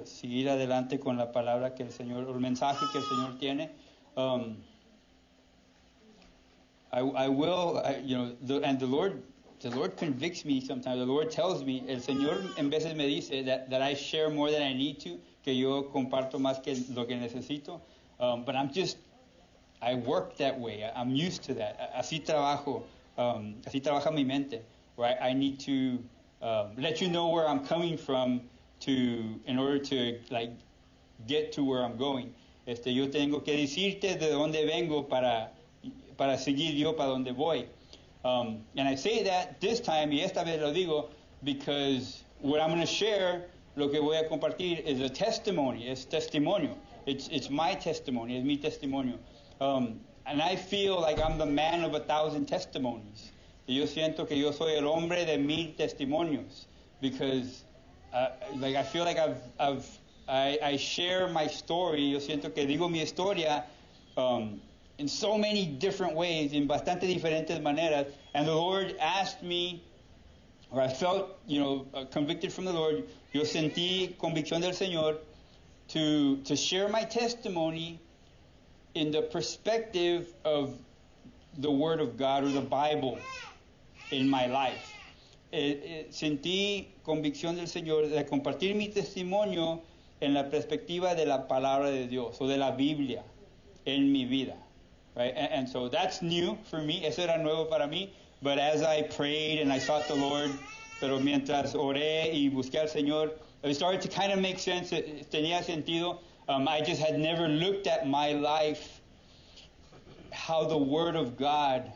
seguir adelante con la palabra que el Señor, el mensaje que el Señor tiene. I will, and the Lord convicts me sometimes. The Lord tells me, el Señor en veces me dice that I share more than I need to, que yo comparto más que lo que necesito. But I work that way. I'm used to that. Así trabajo. Así trabaja mi mente. Right? I need to let you know where I'm coming from in order to get to where I'm going. Yo tengo que decirte de dónde vengo para seguir yo para donde voy. And I say that this time, y esta vez lo digo, because what I'm going to share, lo que voy a compartir, is a testimony. Es testimonio. It's my testimony. Es mi testimonio. And I feel like I'm the man of 1,000 testimonies. Y yo siento que yo soy el hombre de 1,000 testimonios, because I feel like I share my story. Yo siento que digo mi historia in so many different ways, en bastante diferentes maneras. And the Lord asked me, or I felt, convicted from the Lord. Yo sentí convicción del Señor to share my testimony in the perspective of the Word of God or the Bible in my life. Sentí convicción del Señor de compartir mi testimonio en la perspectiva de la palabra de Dios o de la Biblia en mi vida. Right? And so that's new for me. Eso era nuevo para mí. But as I prayed and I sought the Lord, pero mientras oré y busqué al Señor, it started to kind of make sense. Tenía sentido. I just had never looked at my life, how the Word of God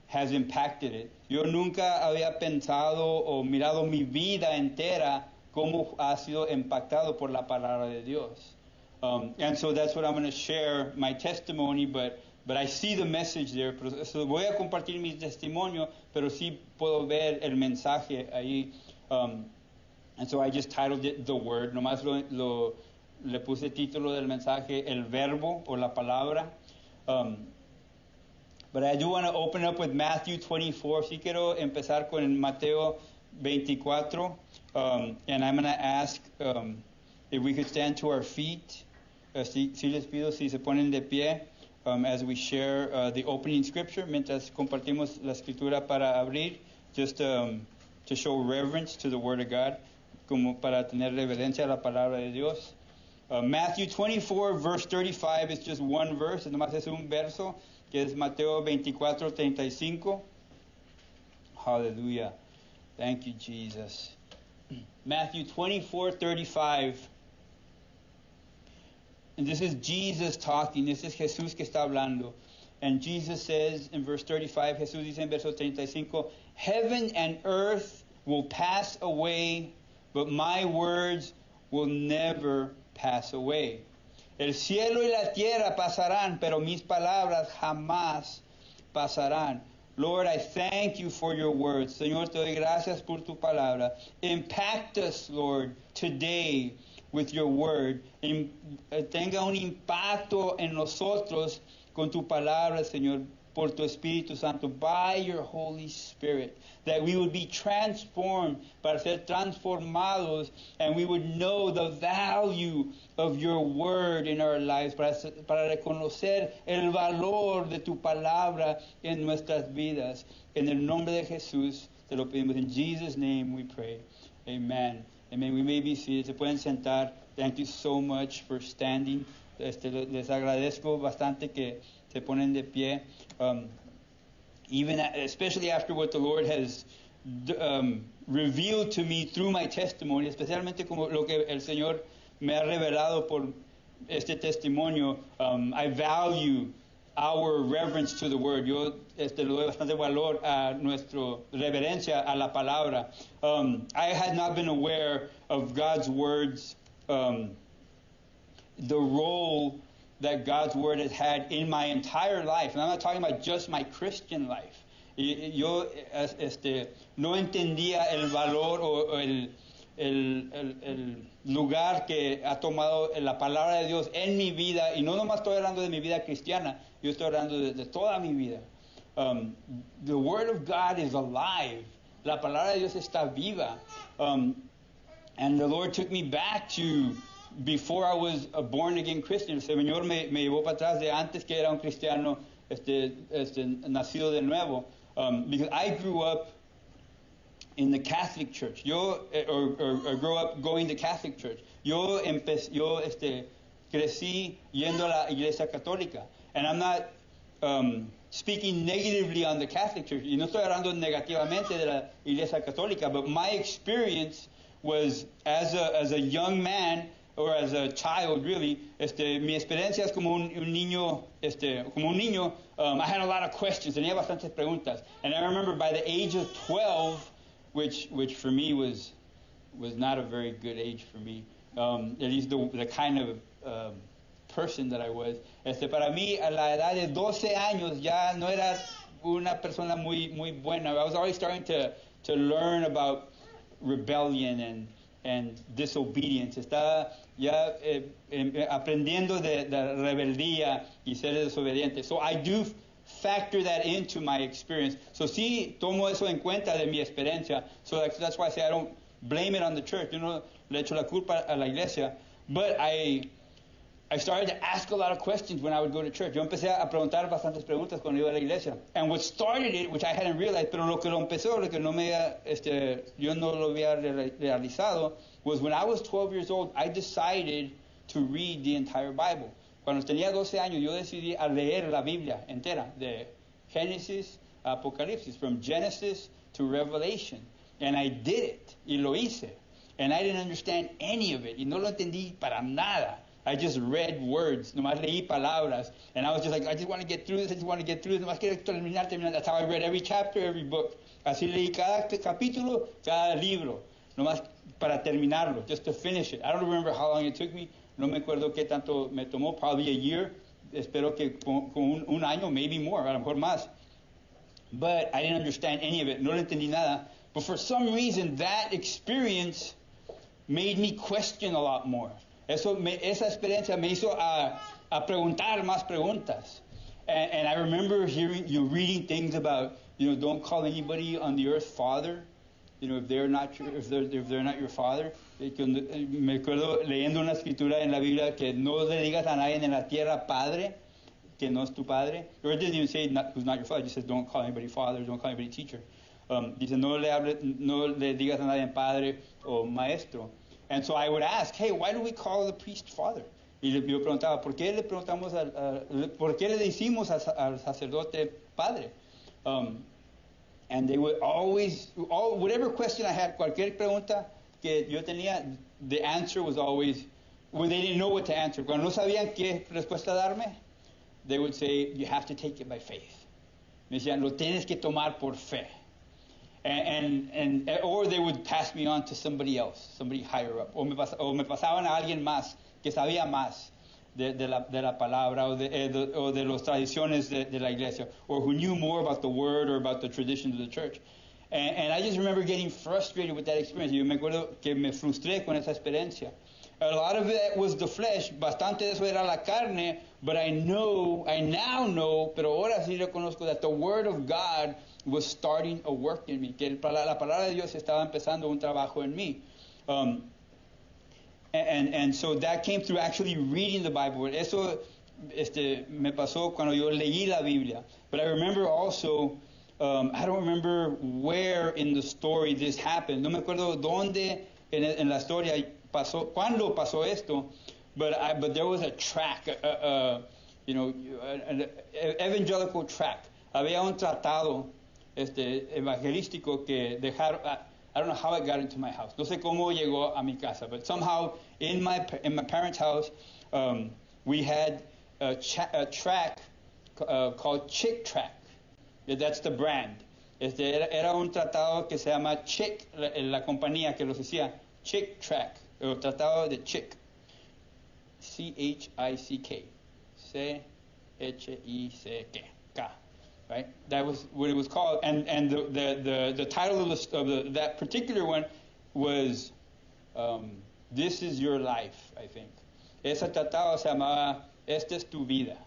has impacted it. Yo nunca había pensado o mirado mi vida entera cómo ha sido impactado por la palabra de Dios. And so that's what I'm going to share, my testimony, but I see the message there. So voy a compartir mi testimonio, pero sí puedo ver el mensaje ahí. And so I just titled it The Word. Nomás le puse título del mensaje, el verbo o la palabra. But I do want to open up with Matthew 24. Sí quiero empezar con Mateo 24. And I'm going to ask if we could stand to our feet. Sí les pido si se ponen de pie as we share the opening scripture, mientras compartimos la escritura para abrir, just to show reverence to the Word of God, como para tener reverencia a la palabra de Dios. Matthew 24, verse 35 is just one verse, nomás es un verso, que es Mateo 24, 35. Hallelujah. Thank you, Jesus. Matthew 24, 35. And this is Jesus talking. This is Jesús que está hablando. And Jesus says in verse 35, Jesús dice en verso 35, heaven and earth will pass away, but my words will never pass away. El cielo y la tierra pasarán, pero mis palabras jamás pasarán. Lord, I thank you for your words. Señor, te doy gracias por tu palabra. Impact us, Lord, today with your word. Tenga un impacto en nosotros con tu palabra, Señor, por tu Espíritu Santo, by your Holy Spirit, that we would be transformed, para ser transformados, and we would know the value of your word in our lives, para reconocer el valor de tu palabra en nuestras vidas. En el nombre de Jesús te lo pedimos. In Jesus' name we pray. Amen. Amen. We may be seated. Se pueden sentar. Thank you so much for standing. Les agradezco bastante que se ponen de pie. Especially after what the Lord has revealed to me through my testimony, especialmente como lo que el Señor me ha revelado por este testimonio. I value our reverence to the word. Yo le doy bastante valor a nuestra reverencia a la palabra. I had not been aware of God's words, the role that God's word has had in my entire life. And I'm not talking about just my Christian life. Yo no entendía el valor o el lugar que ha tomado la palabra de Dios en mi vida, y no nomás estoy hablando de mi vida cristiana, yo estoy hablando de toda mi vida. The Word of God is alive. La palabra de Dios está viva. And the Lord took me back to before I was a born again Christian. El Señor me llevó para atrás de antes que era un cristiano nacido de nuevo. Because I grew up in the Catholic Church. Yo grew up going to Catholic Church. Yo crecí yendo a la Iglesia Católica. And I'm not speaking negatively on the Catholic Church. Y no estoy hablando negativamente de la Iglesia Católica, but my experience was as a young man, or as a child, really, mi experiencia es como un niño, I had a lot of questions, tenía bastantes preguntas. And I remember by the age of 12, which for me was not a very good age for me, at least the kind of person that I was. Para mí, a la edad de 12 años, ya no era una persona muy buena. I was already starting to learn about rebellion and disobedience. Estaba ya aprendiendo de rebeldía y ser desobediente. So I do factor that into my experience. So sí tomo eso en cuenta de mi experiencia. So that's why I say I don't blame it on the church. Yo no le echo la culpa a la iglesia. But I started to ask a lot of questions when I would go to church. Yo empecé a preguntar bastantes preguntas cuando iba a la iglesia. And what started it, which I hadn't realized, pero lo que lo empezó, lo que no me, yo no lo había realizado, was when I was 12 years old, I decided to read the entire Bible. Cuando tenía 12 años, yo decidí a leer la Biblia entera, de Génesis a Apocalipsis, from Genesis to Revelation. And I did it, y lo hice. And I didn't understand any of it, y no lo entendí para nada. I just read words, nomás leí palabras, and I was just like, I just want to get through this, nomás quiero terminar. That's how I read every chapter, every book. Así leí cada capítulo, cada libro, nomás para terminarlo, just to finish it. I don't remember how long it took me, no me acuerdo qué tanto me tomó, probably a year, espero que con un año, maybe more, a lo mejor más. But I didn't understand any of it, no lo entendí nada. But for some reason, that experience made me question a lot more. Esa experiencia me hizo a preguntar más preguntas. And I remember reading things about, don't call anybody on the earth father, if they're not your father. Me acuerdo leyendo una escritura en la Biblia que no le digas a nadie en la tierra padre, que no es tu padre. Or it didn't even say who's not your father. It just says don't call anybody father, don't call anybody teacher. Dice no le digas a nadie padre o maestro. And so I would ask, hey, why do we call the priest father? Y yo preguntaba, ¿por qué le decimos al sacerdote padre? And they would always, whatever question I had, cualquier pregunta que yo tenía, the answer was always, when they didn't know what to answer. Cuando no sabían qué respuesta darme, they would say, you have to take it by faith. Me decían, lo tienes que tomar por fe. And or they would pass me on to somebody else, somebody higher up, o me pasaban a alguien más que sabía más de la palabra o de las tradiciones de la iglesia, or who knew more about the word or about the traditions of the church. And I just remember getting frustrated with that experience. Yo me acuerdo que me frustré con esa experiencia. A lot of it was the flesh, bastante de eso era la carne, but I now know, pero ahora sí reconozco that the word of God was starting a work in me, que la palabra de Dios estaba empezando un trabajo en mí. And so that came through actually reading the Bible. Eso me pasó cuando yo leí la Biblia. But I remember also, I don't remember where in the story this happened. No me acuerdo dónde en la historia pasó, cuándo pasó esto, but there was a track, an evangelical track. Había un tratado evangelístico que dejaron. I don't know how it got into my house. No sé cómo llegó a mi casa, but somehow in my parents' house, we had a track called Chick Track. That's the brand. Era un tratado que se llama Chick, la compañía que los hacía, Chick Track, el tratado de Chick, C-H-I-C-K, C-H-I-C-K. Right? That was what it was called, and the title of that particular one was "This Is Your Life," I think. Ese tratado se llamaba "Esta es tu vida,"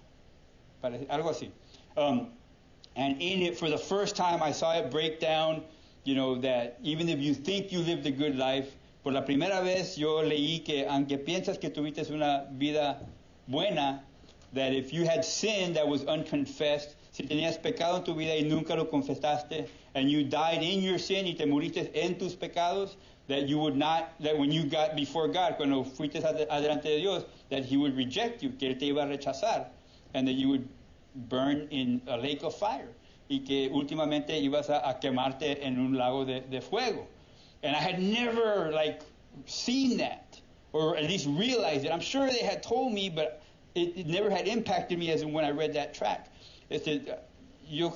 algo así. And in it, for the first time, I saw it break down. That even if you think you lived a good life, por la primera vez yo leí que aunque piensas que tuviste una vida buena, that if you had sin that was unconfessed, si tenías pecado en tu vida y nunca lo confesaste, and you died in your sin y te moriste en tus pecados, that you would not, that when you got before God, cuando fuiste adelante de Dios, that He would reject you, que Él te iba a rechazar, and that you would burn in a lake of fire, y que últimamente ibas a quemarte en un lago de fuego. And I had never, seen that, or at least realized it. I'm sure they had told me, but it never had impacted me as when I read that track. Yo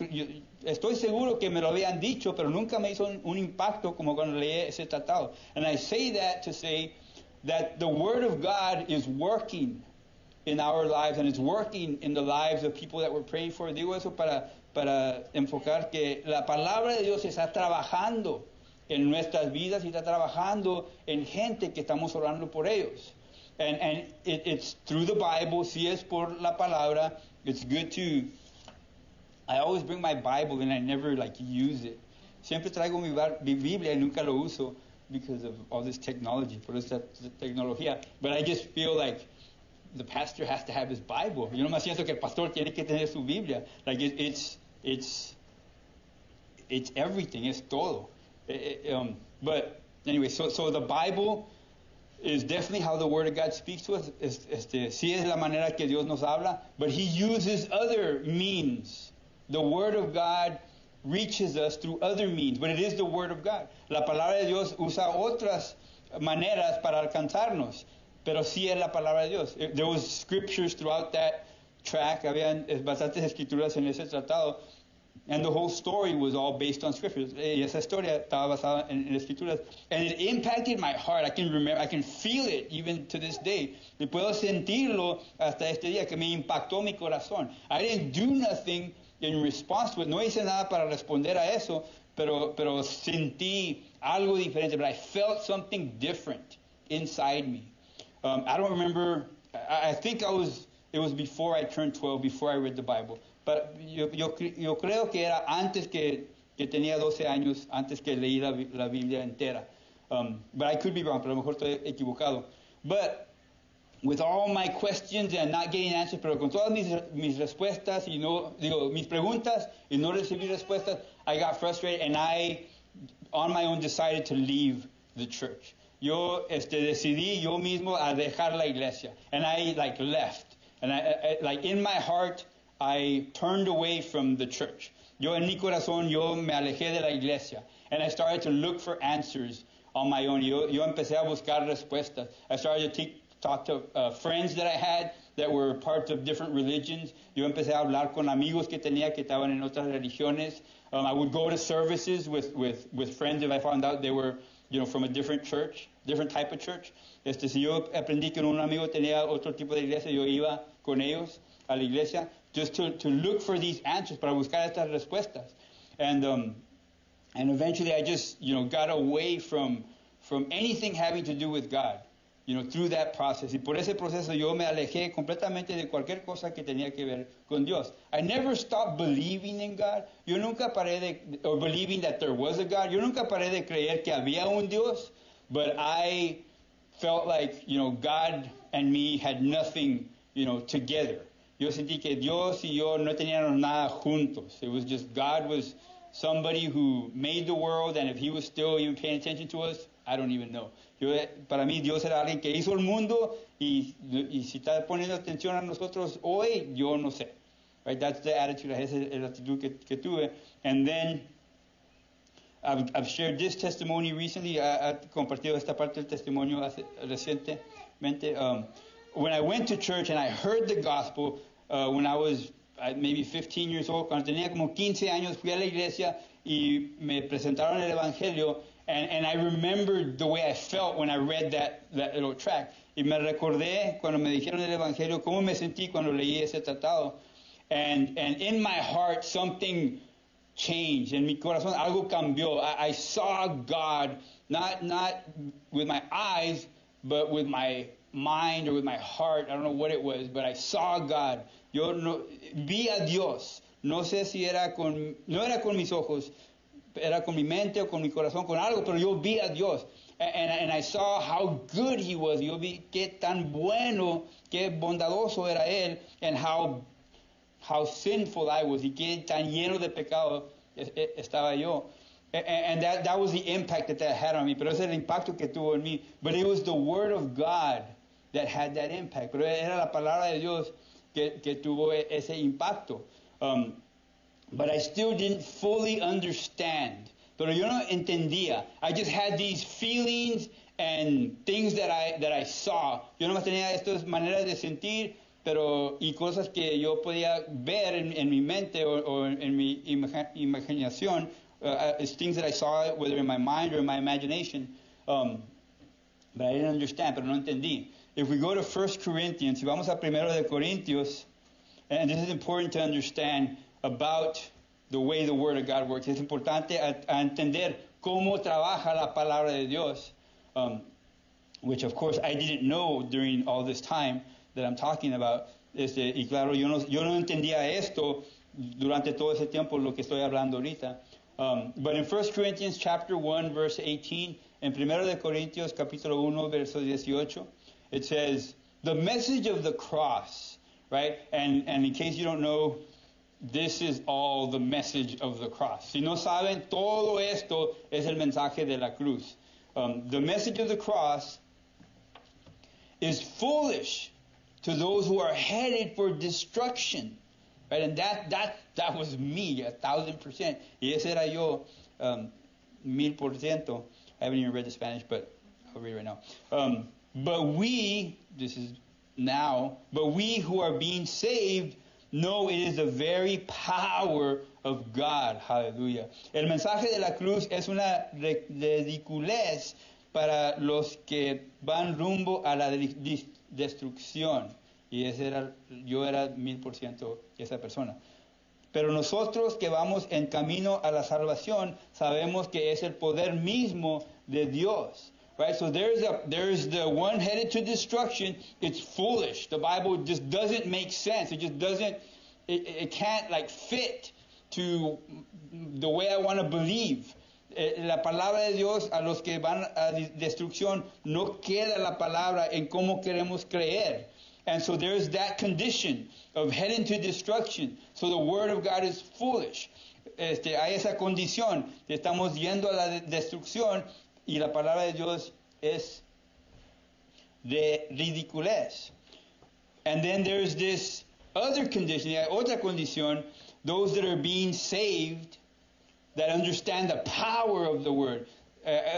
estoy seguro que me lo habían dicho, pero nunca me hizo un impacto como cuando leí ese tratado. And I say that to say that the Word of God is working in our lives, and it's working in the lives of people that we're praying for. Digo eso para enfocar que la palabra de Dios está trabajando en nuestras vidas y está trabajando en gente que estamos orando por ellos. And it's through the Bible, si es por la palabra. It's good to... I always bring my Bible and I never use it. Siempre traigo mi Biblia y nunca lo uso because of all this technology, por esta tecnología. But I just feel like the pastor has to have his Bible. Yo no me siento que el pastor tiene que tener su Biblia. It's everything. Es todo. But anyway, so the Bible is definitely how the Word of God speaks to us. Sí es la manera que Dios nos habla, but He uses other means. The Word of God reaches us through other means, but it is the Word of God. La palabra de Dios usa otras maneras para alcanzarnos, pero sí es la palabra de Dios. There was scriptures throughout that track. Habían bastantes escrituras en ese tratado, and the whole story was all based on scriptures. Y esa historia estaba basada en escrituras, and it impacted my heart. I can feel it even to this day. Y puedo sentirlo hasta este día que me impactó mi corazón. I didn't do nothing in response to it. No hice nada para responder a eso, pero sentí algo diferente. But I felt something different inside me. I don't remember. I think it was before I turned 12, before I read the Bible. But yo creo que era antes que tenía 12 años, antes que leí la Biblia entera. But I could be wrong, pero a lo mejor estoy equivocado. But with all my questions and not getting answers, pero con todas mis respuestas y mis preguntas y no recibí respuestas, I got frustrated and I, on my own, decided to leave the church. Yo decidí yo mismo a dejar la iglesia, and I left, and I in my heart I turned away from the church. Yo en mi corazón yo me alejé de la iglesia, and I started to look for answers on my own. Yo empecé a buscar respuestas. I started to talk to friends that I had that were parts of different religions. Yo empecé a hablar con amigos que tenía que estaban en otras religiones. I would go to services with friends if I found out they were from a different church, different type of church. Si yo aprendí que un amigo tenía otro tipo de iglesia, yo iba con ellos a la iglesia just to look for these answers, para buscar estas respuestas. And eventually I just got away from anything having to do with God, through that process. Y por ese proceso yo me alejé completamente de cualquier cosa que tenía que ver con Dios. I never stopped believing in God. Yo nunca paré or believing that there was a God. Yo nunca paré de creer que había un Dios, but I felt like, God and me had nothing, together. Yo sentí que Dios y yo no teníamos nada juntos. It was just God was somebody who made the world, and if He was still even paying attention to us, I don't even know. Para mí Dios era alguien que hizo el mundo y si está poniendo atención a nosotros hoy, yo no sé. Right? That's the attitude, esa es la actitud que tuve. And then I've shared this testimony recently. He compartido esta parte del testimonio recientemente. When I went to church and I heard the gospel, when I was maybe 15 years old, cuando tenía como 15 años, fui a la iglesia y me presentaron el evangelio. And I remembered the way I felt when I read that little tract. Y me recordé cuando me dijeron el evangelio, cómo me sentí cuando leí ese tratado. And in my heart, something changed. En mi corazón, algo cambió. I saw God, not with my eyes, but with my mind or with my heart. I don't know what it was, but I saw God. Yo vi a Dios. No sé si no era con mis ojos, era con mi mente o con mi corazón, con algo, pero yo vi a Dios. And I saw how good he was. Yo vi qué tan bueno, qué bondadoso era él, and how sinful I was, y qué tan lleno de pecado estaba yo. And that was the impact that had on me. Pero ese es el impacto que tuvo en mí. But it was the Word of God that had that impact. Pero era la palabra de Dios que tuvo ese impacto. But I still didn't fully understand. Pero yo no entendía. I just had these feelings and things that I saw. Yo nomás tenía estas maneras de sentir, y cosas que yo podía ver en mi mente o en mi imaginación. It's things that I saw, whether in my mind or in my imagination. But I didn't understand, pero no entendí. If we go to 1 Corinthians, si vamos a 1 de Corintios, and this is important to understand about the way the Word of God works. Es importante a entender cómo trabaja la palabra de Dios, which of course I didn't know during all this time that I'm talking about. Y claro, yo no entendía esto durante todo ese tiempo, lo que estoy hablando ahorita. But in 1 Corinthians chapter 1, verse 18, en 1 de Corintios capítulo 1, verso 18, it says, the message of the cross, right? And in case you don't know, this is all the message of the cross. Si no saben, todo esto es el mensaje de la cruz. The message of the cross is foolish to those who are headed for destruction. Right? And that was me, 1,000%. Y ese era yo, 1,000%. I haven't even read the Spanish, but I'll read it right now. But we who are being saved know it is the very power of God. Hallelujah. El mensaje de la cruz es una ridiculez para los que van rumbo a la destrucción. Y yo era 1,000% esa persona. Pero nosotros que vamos en camino a la salvación, sabemos que es el poder mismo de Dios. Right? So there's the one headed to destruction. It's foolish. The Bible just doesn't make sense. It just doesn't, it can't fit to the way I want to believe. La palabra de Dios a los que van a destrucción no queda la palabra en cómo queremos creer. And so there's that condition of heading to destruction. So the word of God is foolish. Hay esa condición. Estamos yendo a la destrucción y la palabra de Dios es de ridiculez. And then there's this other condition, otra condición, those that are being saved, that understand the power of the word.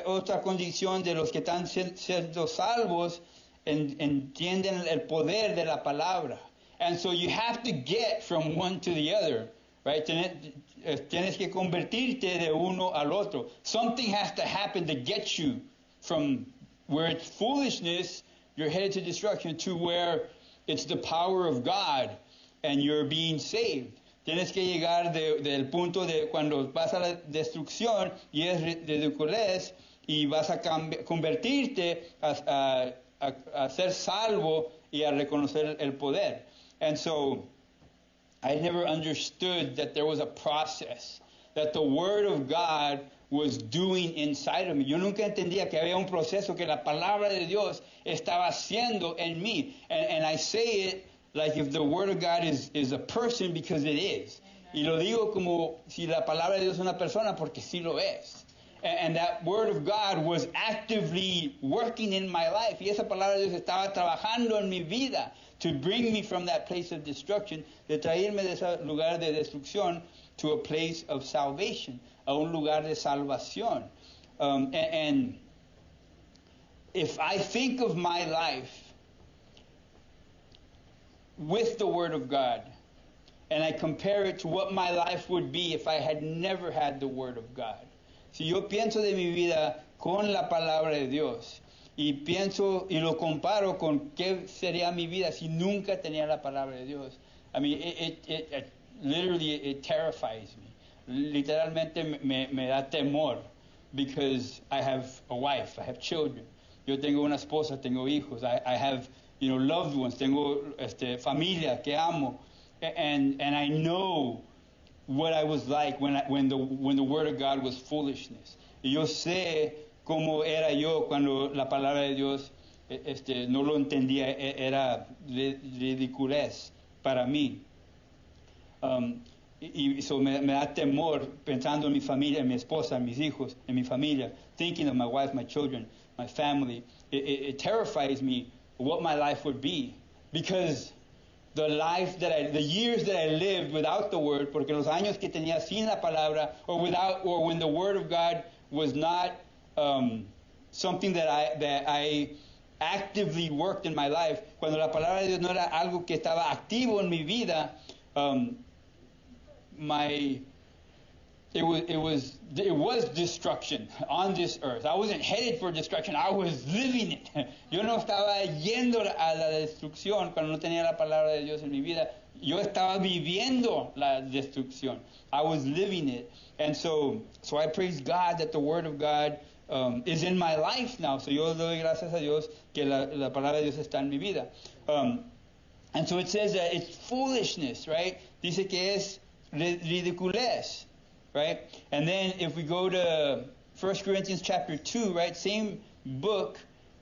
Otra condición de los que están siendo salvos, entienden el poder de la palabra. And so you have to get from one to the other, right? Tienes que convertirte de uno al otro. Something has to happen to get you from where it's foolishness, you're headed to destruction, to where it's the power of God and you're being saved. Tienes que llegar del punto de cuando vas a la destrucción y es ridiculez y vas a convertirte a ser salvo y a reconocer el poder. And so I never understood that there was a process that the Word of God was doing inside of me. Yo nunca entendía que había un proceso que la palabra de Dios estaba haciendo en mí. And I say it like if the Word of God is a person, because it is. Amen. Y lo digo como si la palabra de Dios es una persona, porque sí lo es. And that Word of God was actively working in my life. Y esa palabra de Dios estaba trabajando en mi vida to bring me from that place of destruction, de traerme de ese lugar de destrucción to a place of salvation, a un lugar de salvación. And if I think of my life with the Word of God, and I compare it to what my life would be if I had never had the Word of God. Si yo pienso de mi vida con la palabra de Dios y pienso y lo comparo con qué sería mi vida si nunca tenía la palabra de Dios, I mean, it literally it terrifies me. Literalmente me da temor, because I have a wife, I have children. Yo tengo una esposa, tengo hijos. I have loved ones. Tengo familia que amo, and I know what I was like when the Word of God was foolishness. Y yo sé como era yo cuando la palabra de Dios no lo entendía, era ridiculez para mí. Y eso me da temor pensando en mi familia, en mi esposa, en mis hijos, en mi familia, thinking of my wife, my children, my family. It terrifies me what my life would be, because the years that I lived without the word, porque los años que tenía sin la palabra, or when the word of God was not something that I actively worked in my life, cuando la palabra de Dios no era algo que estaba activo en mi vida, it was destruction on this earth. I wasn't headed for destruction. I was living it. Yo no estaba yendo a la destrucción cuando no tenía la palabra de Dios en mi vida. Yo estaba viviendo la destrucción. I was living it. And so I praise God that the Word of God is in my life now. So yo doy gracias a Dios que la palabra de Dios está en mi vida. And so it says that it's foolishness, right? Dice que es ridiculez, right? And then if we go to 1 Corinthians chapter 2, right? Same book,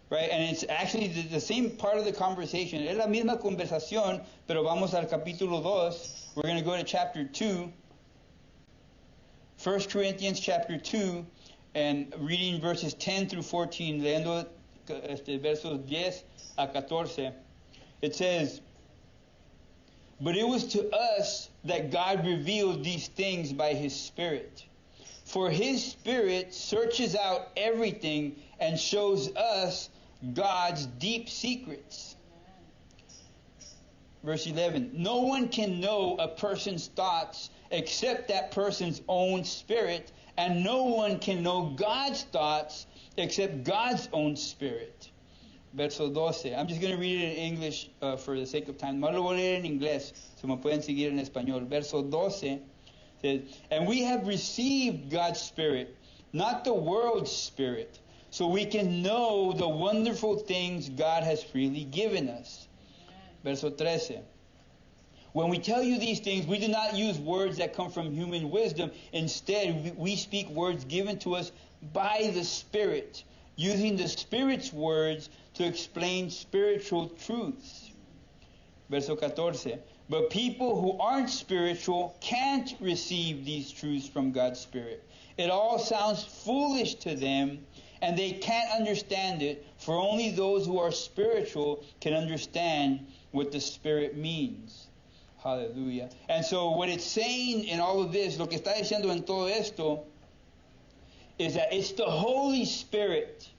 right? And it's actually the same part of the conversation. Es la misma conversación, pero vamos al capítulo 2. We're going to go to chapter 2. 1 Corinthians chapter 2, and reading verses 10 through 14, leyendo versos 10 a 14. It says, "But it was to us that God revealed these things by His Spirit. For His Spirit searches out everything and shows us God's deep secrets." Verse 11, "No one can know a person's thoughts except that person's own spirit, and no one can know God's thoughts except God's own spirit." Verso 12. I'm just going to read it in English for the sake of time. No lo voy a leer en inglés, so me pueden seguir en español. Verso 12 says, "And we have received God's Spirit, not the world's spirit, so we can know the wonderful things God has freely given us." Verso 13. "When we tell you these things, we do not use words that come from human wisdom. Instead, we speak words given to us by the Spirit, using the Spirit's words to explain spiritual truths." Verso 14. "But people who aren't spiritual can't receive these truths from God's Spirit. It all sounds foolish to them, and they can't understand it, for only those who are spiritual can understand what the Spirit means." Hallelujah. And so what it's saying in all of this, lo que está diciendo en todo esto, is that it's the Holy Spirit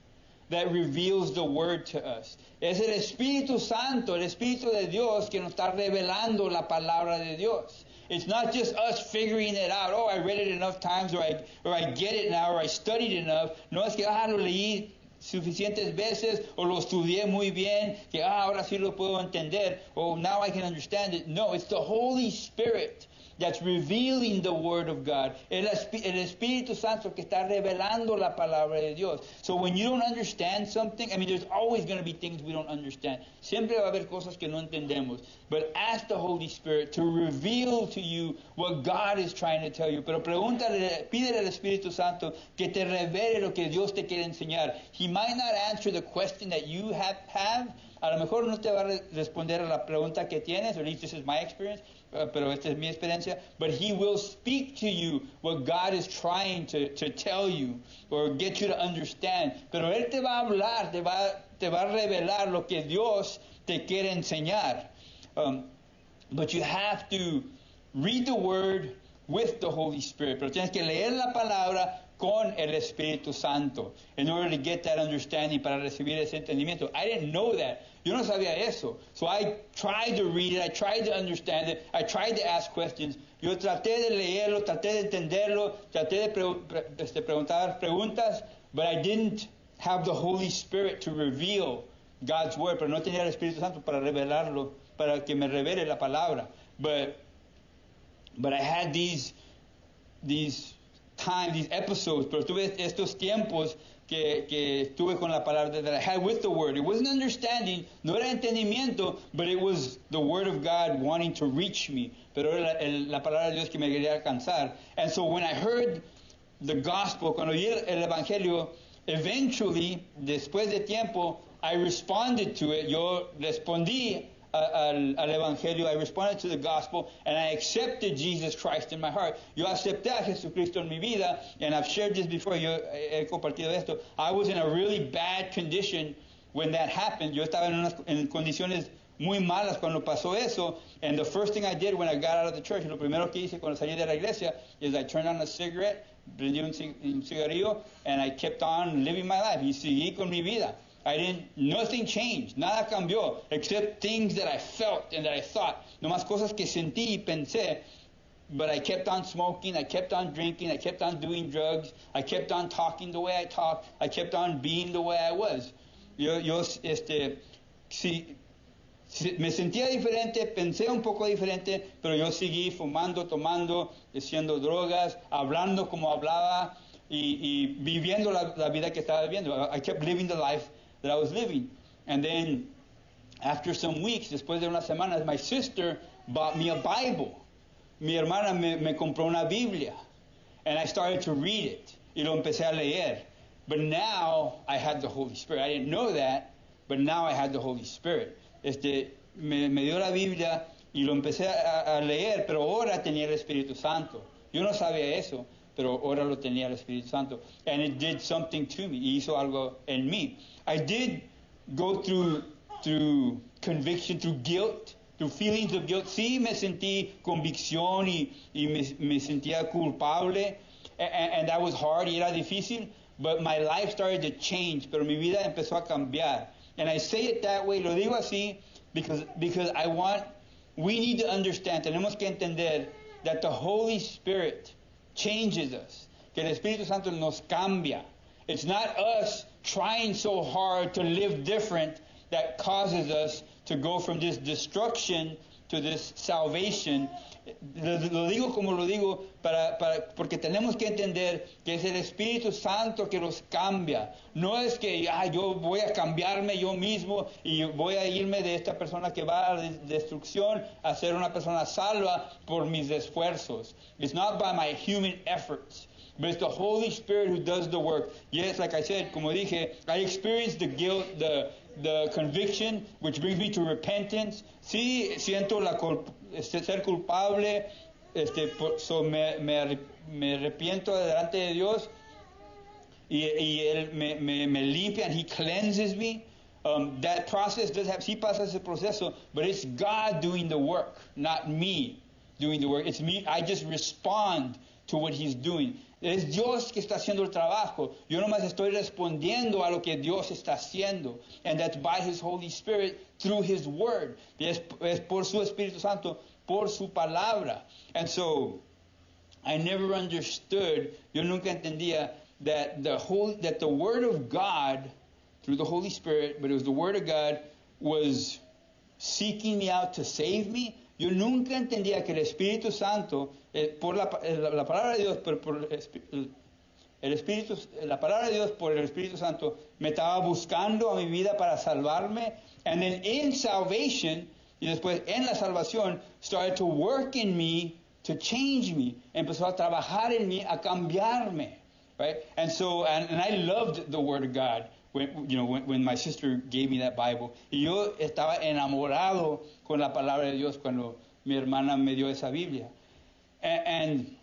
that reveals the Word to us. Es el Espíritu Santo, el Espíritu de Dios, que nos está revelando la palabra de Dios. It's not just us figuring it out. Oh, I read it enough times, or I get it now, or I studied enough. No es que lo leí suficientes veces, o lo estudié muy bien, que ahora sí lo puedo entender, oh, now I can understand it. No, it's the Holy Spirit that's revealing the Word of God. El Espíritu Santo que está revelando la palabra de Dios. So when you don't understand something, I mean, there's always going to be things we don't understand. Siempre va a haber cosas que no entendemos. But ask the Holy Spirit to reveal to you what God is trying to tell you. Pero pídele al Espíritu Santo que te revele lo que Dios te quiere enseñar. He might not answer the question that you have. A lo mejor no te va a responder a la pregunta que tienes, or at least this is my experience, pero esta es mi experiencia. But He will speak to you what God is trying to tell you or get you to understand. Pero Él te va a hablar, te va a revelar lo que Dios te quiere enseñar. But you have to read the Word with the Holy Spirit. Pero tienes que leer la palabra con el Espíritu Santo in order to get that understanding, para recibir ese entendimiento. I didn't know that. Yo no sabía eso. So I tried to read it. I tried to understand it. I tried to ask questions. Yo traté de leerlo, traté de entenderlo, traté de preguntar preguntas, but I didn't have the Holy Spirit to reveal God's Word. Pero no tenía el Espíritu Santo para revelarlo, para que me revele la palabra. But I had these times, these episodes, pero tuve estos tiempos que tuve con la palabra that I had with the Word. It wasn't understanding, no era entendimiento, but it was the Word of God wanting to reach me. Pero era la palabra de Dios que me quería alcanzar. And so when I heard the gospel, cuando oí el Evangelio, eventually, después de tiempo, I responded to it. Yo respondí al Evangelio. I responded to the gospel, and I accepted Jesus Christ in my heart. Yo acepté a Jesucristo en mi vida, and I've shared this before. Yo he compartido esto. I was in a really bad condition when that happened. Yo estaba en condiciones muy malas cuando pasó eso. And the first thing I did when I got out of the church, lo primero que hice cuando salí de la iglesia, is I turned on a cigarette, prendí un cigarrillo, and I kept on living my life. Y seguí con mi vida. Nothing changed. Nada cambió, except things that I felt and that I thought. Nomás cosas que sentí y pensé. But I kept on smoking, I kept on drinking, I kept on doing drugs, I kept on talking the way I talked, I kept on being the way I was. Me sentía diferente, pensé un poco diferente, pero yo seguí fumando, tomando, haciendo drogas, hablando como hablaba y viviendo la vida que estaba viviendo. I kept living the life that I was living. And then, after some weeks, después de unas semanas, my sister bought me a Bible. Mi hermana me compró una Biblia. And I started to read it. Y lo empecé a leer. But now I had the Holy Spirit. I didn't know that, but now I had the Holy Spirit. Me dio la Biblia y lo empecé a leer, pero ahora tenía el Espíritu Santo. Yo no sabía eso, pero ahora lo tenía el Espíritu Santo. And it did something to me. Y hizo algo en mí. I did go through conviction, through guilt, through feelings of guilt. Sí, me sentí convicción y me sentía culpable. And that was hard y era difícil. But my life started to change. Pero mi vida empezó a cambiar. And I say it that way, lo digo así, because we need to understand, tenemos que entender that the Holy Spirit changes us, que el Espíritu Santo nos cambia. It's not us trying so hard to live different that causes us to go from this destruction to this salvation. Lo digo como lo digo porque tenemos que entender que es el Espíritu Santo que nos cambia. No es que yo voy a cambiarme yo mismo y voy a irme de esta persona que va a la destrucción a ser una persona salva por mis esfuerzos. It's not by my human efforts, but it's the Holy Spirit who does the work. Yes, like I said, como dije, I experienced the guilt, the conviction, which brings me to repentance. Sí, siento ser culpable, me arrepiento delante de Dios y Él me limpia, and He cleanses me. That process does have, sí pasa ese proceso, but it's God doing the work, not me doing the work. It's me, I just respond to what He's doing. Es Dios que está haciendo el trabajo. Yo nomás estoy respondiendo a lo que Dios está haciendo. And that's by His Holy Spirit, through His Word. Es por su Espíritu Santo, por su palabra. And so, I never understood, yo nunca entendía that the Word of God, through the Holy Spirit, but it was the Word of God, was seeking me out to save me. Yo nunca entendía que el Espíritu Santo, por la palabra de Dios, por el Espíritu, la palabra de Dios por el Espíritu Santo, me estaba buscando a mi vida para salvarme. And then in salvation, y después en la salvación, started to work in me to change me. Empezó a trabajar en mí, a cambiarme. Right? And so, and I loved the Word of God. When my sister gave me that Bible. Y yo estaba enamorado con la palabra de Dios cuando mi hermana me dio esa Biblia. And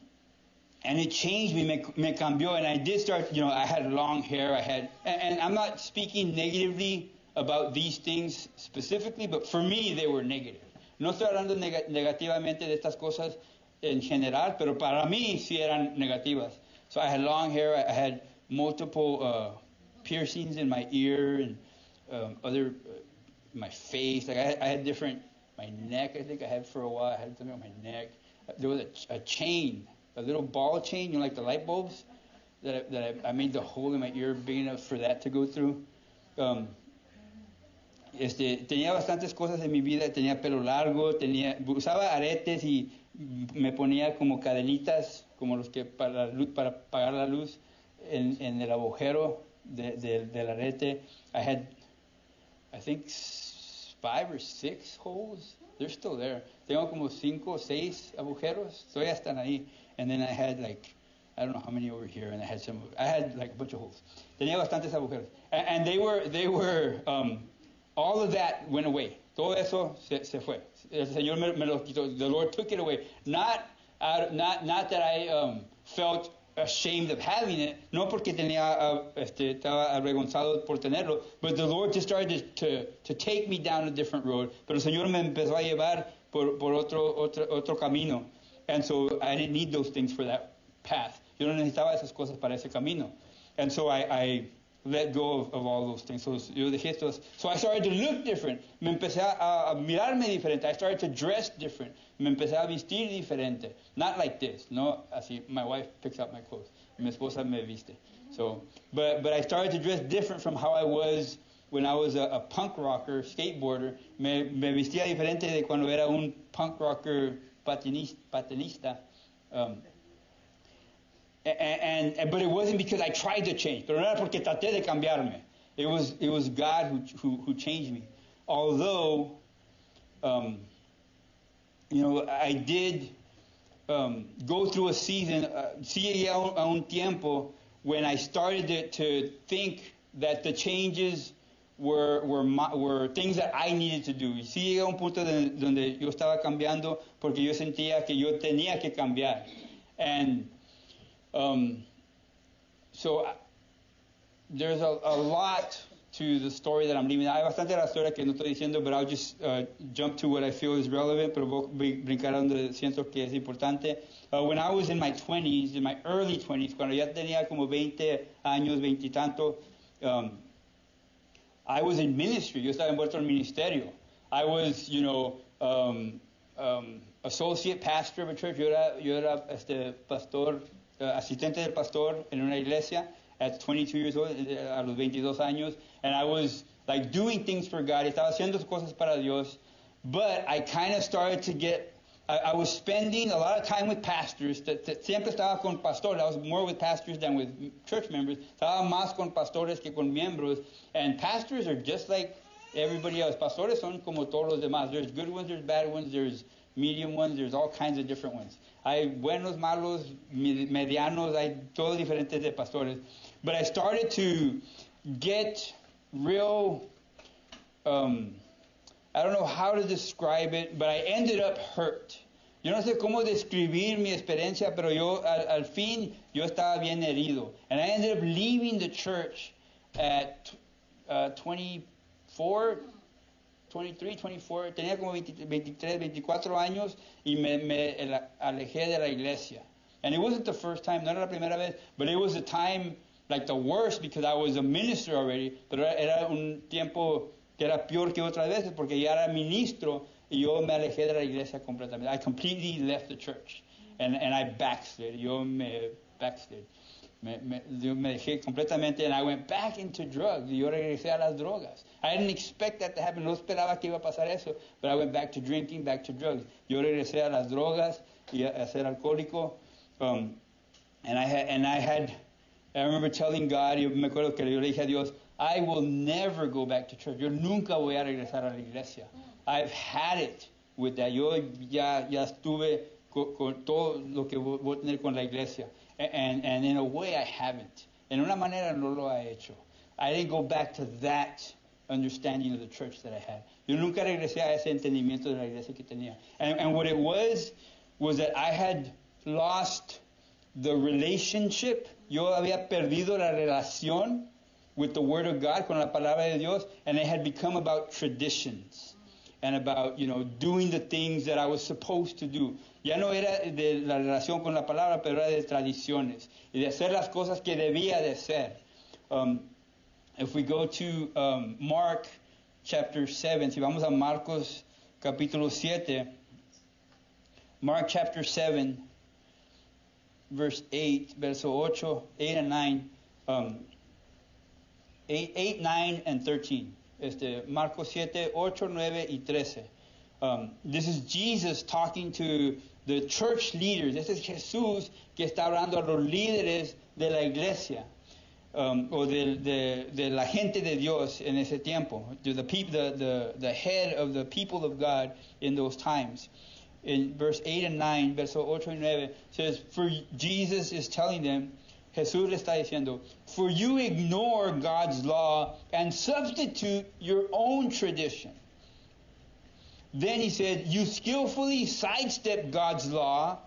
it changed me, me cambió. And I did start, I had long hair, and I'm not speaking negatively about these things specifically, but for me they were negative. No estoy hablando negativamente de estas cosas en general, pero para mí sí eran negativas. So I had long hair, I had multiple piercings in my ear and my face. Like I had different, my neck, I think I had for a while. I had something on my neck. There was a chain, a little ball chain, like the light bulbs, that I made the hole in my ear big enough for that to go through. Tenía bastantes cosas en mi vida. Tenía pelo largo, usaba aretes y me ponía como cadenitas, como los que para apagar la luz en el agujero del arete. I had, I think, 5 or 6 holes. They're still there. Tengo como 5 o 6 agujeros. Todavía están ahí. And then I I don't know how many over here, and I had like a bunch of holes. Tenía bastantes agujeros. And they were, all of that went away. Todo eso se fue. El Señor me lo quitó. The Lord took it away. Not that I felt ashamed of having it, no porque estaba avergonzado por tenerlo, but the Lord just started to take me down a different road. Pero el Señor me empezó a llevar por otro camino. And so I didn't need those things for that path. Yo no necesitaba esas cosas para ese camino. And so I let go of all those things. So yo dejé estos. So I started to look different. Me empecé a mirarme diferente. I started to dress different. Me empecé a vestir diferente. Not like this, no así. My wife picks up my clothes. Mi esposa me viste. So, but I started to dress different from how I was when I was a punk rocker, skateboarder. Me vestía diferente de cuando era un punk rocker patinista. But it wasn't because I tried to change. Pero no era porque traté de cambiarme. It was God who changed me. Although, I did go through a season. Sí llegué a un tiempo when I started to think that the changes were things that I needed to do. Y sí llegué a un punto donde yo estaba cambiando porque yo sentía que yo tenía que cambiar. And so there's a lot to the story that I'm leaving. Hay bastante de la historia que no estoy diciendo, but I'll just jump to what I feel is relevant, pero voy a brincar donde siento que es importante. When I was in my 20s, in my early 20s, cuando ya tenía como 20 años, 20 y tanto, I was in ministry. Yo estaba envuelto en ministerio. I was, associate pastor of a church. Yo era pastor, asistente del pastor en una iglesia at 22 years old, a los 22 años. And I was like doing things for God. Estaba haciendo cosas para Dios. But I kind of started to get, I was spending a lot of time with pastors. Siempre estaba con pastores. I was more with pastors than with church members. Estaba más con pastores que con miembros. And pastors are just like everybody else. Pastores son como todos los demás. There's good ones, there's bad ones, there's medium ones, there's all kinds of different ones. Hay buenos, malos, medianos, hay todos diferentes de pastores. But I started to get real, I don't know how to describe it, but I ended up hurt. Yo no sé cómo describir mi experiencia, pero yo al fin yo estaba bien herido. And I ended up leaving the church at 23, 24, tenía como 23, 24 años y me alejé de la iglesia. And it wasn't the first time, no era la primera vez, but it was a time like the worst because I was a minister already, pero era un tiempo que era peor que otras veces porque ya era ministro y yo me alejé de la iglesia completamente. I completely left the church and I backslid. Yo me backslid. Yo me dejé completamente and I went back into drugs. Y yo regresé a las drogas. I didn't expect that to happen. No esperaba que iba a pasar eso. But I went back to drinking, back to drugs. Yo regresé a las drogas y a ser alcohólico. I remember telling God, yo me acuerdo que yo le dije a Dios, I will never go back to church. Yo nunca voy a regresar a la iglesia. I've had it with that. Yo ya estuve con todo lo que voy a tener con la iglesia. And in a way I haven't. En una manera no lo he hecho. I didn't go back to that understanding of the church that I had. Yo nunca regresé a ese entendimiento de la iglesia que tenía. And what it was that I had lost the relationship. Yo había perdido la relación with the Word of God, con la palabra de Dios, and it had become about traditions and about, doing the things that I was supposed to do. Ya no era de la relación con la palabra, pero era de tradiciones y de hacer las cosas que debía de hacer. If we go to Mark chapter 7, si vamos a Marcos capítulo 7, Mark chapter 7, verse 8, verso 8 and 9, 8, 9, and 13. Marcos 7, 8, 9 y 13. This is Jesus talking to the church leaders. Este es Jesús que está hablando a los líderes de la iglesia o de la gente de Dios en ese tiempo, to the head of the people of God in those times. in verse 8 and 9, verso 8 y 9, says, for Jesus is telling them, Jesús le está diciendo, for you ignore God's law and substitute your own tradition. Then he said, you skillfully sidestep God's law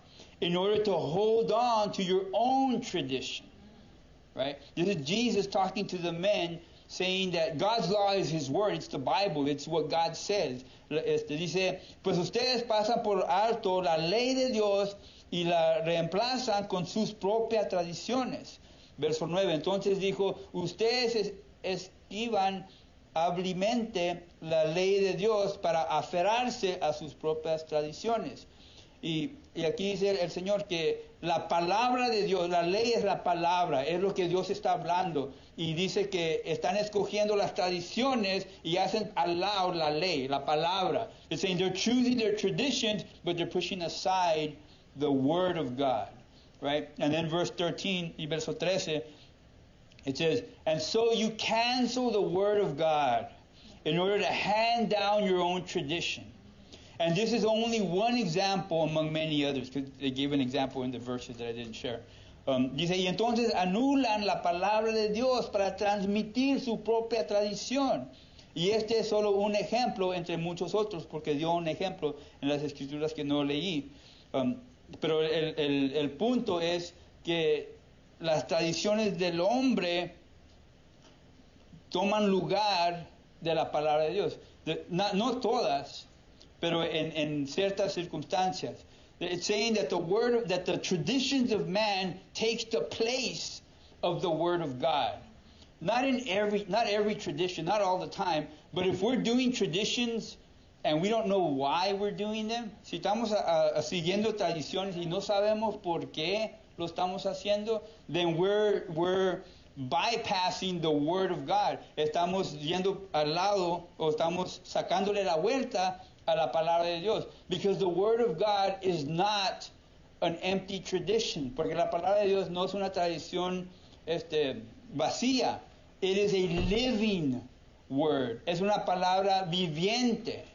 in order to hold on to your own tradition. Right? This is Jesus talking to the men, saying that God's law is His word. It's the Bible. It's what God says. Dice, pues ustedes pasan por alto la ley de Dios y la reemplazan con sus propias tradiciones. Verso 9. Entonces dijo, ustedes esquivan hábilmente la ley de Dios para aferrarse a sus propias tradiciones. Y aquí dice el Señor que la palabra de Dios, la ley es la palabra, es lo que Dios está hablando. Y dice que están escogiendo las tradiciones y hacen al lado la ley, la palabra. It's saying they're choosing their traditions, but they're pushing aside the word of God. Right? And then verse 13 y verso 13, it says, and so you cancel the word of God in order to hand down your own tradition. And this is only one example among many others, because they gave an example in the verses that I didn't share. Dice, y entonces anulan la palabra de Dios para transmitir su propia tradición. Y este es solo un ejemplo entre muchos otros, porque dio un ejemplo en las escrituras que no leí. Pero el punto es que las tradiciones del hombre toman lugar de la palabra de Dios. No todas, pero en ciertas circunstancias. It's saying that the traditions of man takes the place of the word of God. Not every tradition, not all the time, but if we're doing traditions and we don't know why we're doing them, si estamos siguiendo tradiciones y no sabemos por qué lo estamos haciendo, then we're bypassing the word of God. Estamos yendo al lado o estamos sacándole la vuelta a la palabra de Dios. Because the word of God is not an empty tradition. Porque la palabra de Dios no es una tradición vacía. It is a living word. Es una palabra viviente.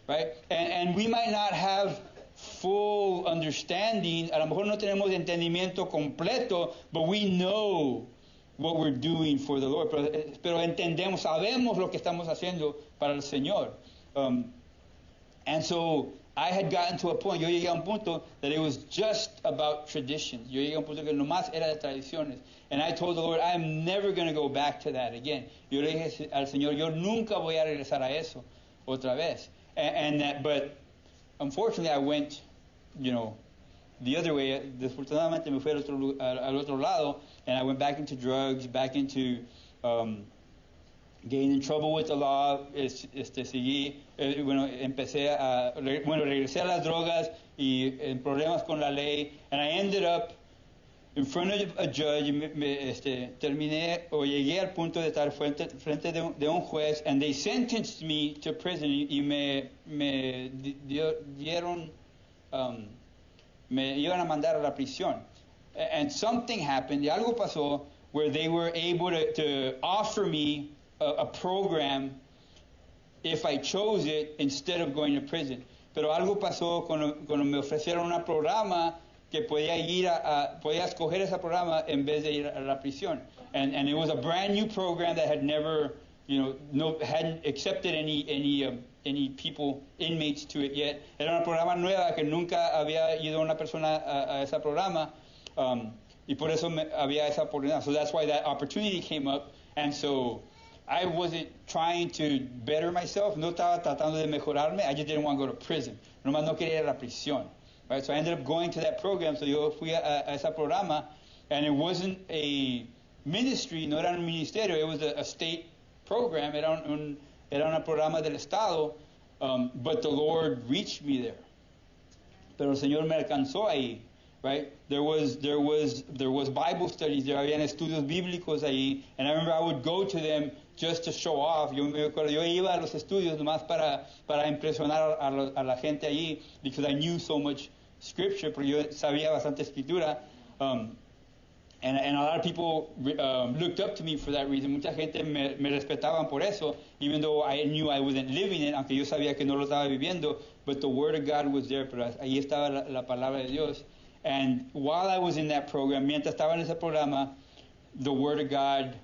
Right? And we might not have full understanding. A lo mejor no tenemos entendimiento completo, but we know what we're doing for the Lord. Pero entendemos, sabemos lo que estamos haciendo para el Señor. And so I had gotten to a point, yo llegué a un punto that it was just about traditions. Yo llegué a un punto que nomás era de tradiciones. And I told the Lord, I'm never going to go back to that again. Yo le dije al Señor, yo nunca voy a regresar a eso otra vez. But unfortunately I went, the other way. Desafortunadamente me fui al otro lado, and I went back into drugs, back into getting in trouble with the law. Regresé a las drogas y en problemas con la ley, and I ended up in front of a judge. Terminé o llegué al punto de estar frente de un juez, and they sentenced me to prison y me dieron me iban a mandar a la prisión. And something happened, y algo pasó, where they were able to offer me a program if I chose it instead of going to prison. Pero algo pasó cuando me ofrecieron un programa que podía escoger ese programa en vez de ir a la prisión. And it was a brand new program that had never, hadn't accepted any people, inmates to it yet. Era un programa nueva que nunca había ido una persona a ese programa, y por eso había esa oportunidad. So that's why that opportunity came up, and so I wasn't trying to better myself. No estaba tratando de mejorarme. I just didn't want to go to prison. Nomás no quería ir a la prisión. Right? So I ended up going to that program. So yo fui a ese programa, and it wasn't a ministry, no era un ministerio. It was a state program. Era un programa del Estado, but the Lord reached me there. Pero el Señor me alcanzó ahí. Right? There was Bible studies. There habían estudios bíblicos ahí, and I remember I would go to them just to show off. Yo iba a los estudios nomás para impresionar a la gente allí, because I knew so much scripture, porque yo sabía bastante escritura. And a lot of people looked up to me for that reason. Mucha gente me respetaban por eso, even though I knew I wasn't living it, aunque yo sabía que no lo estaba viviendo, but the Word of God was there, pero ahí estaba la palabra de Dios. And while I was in that program, mientras estaba en ese programa, the Word of God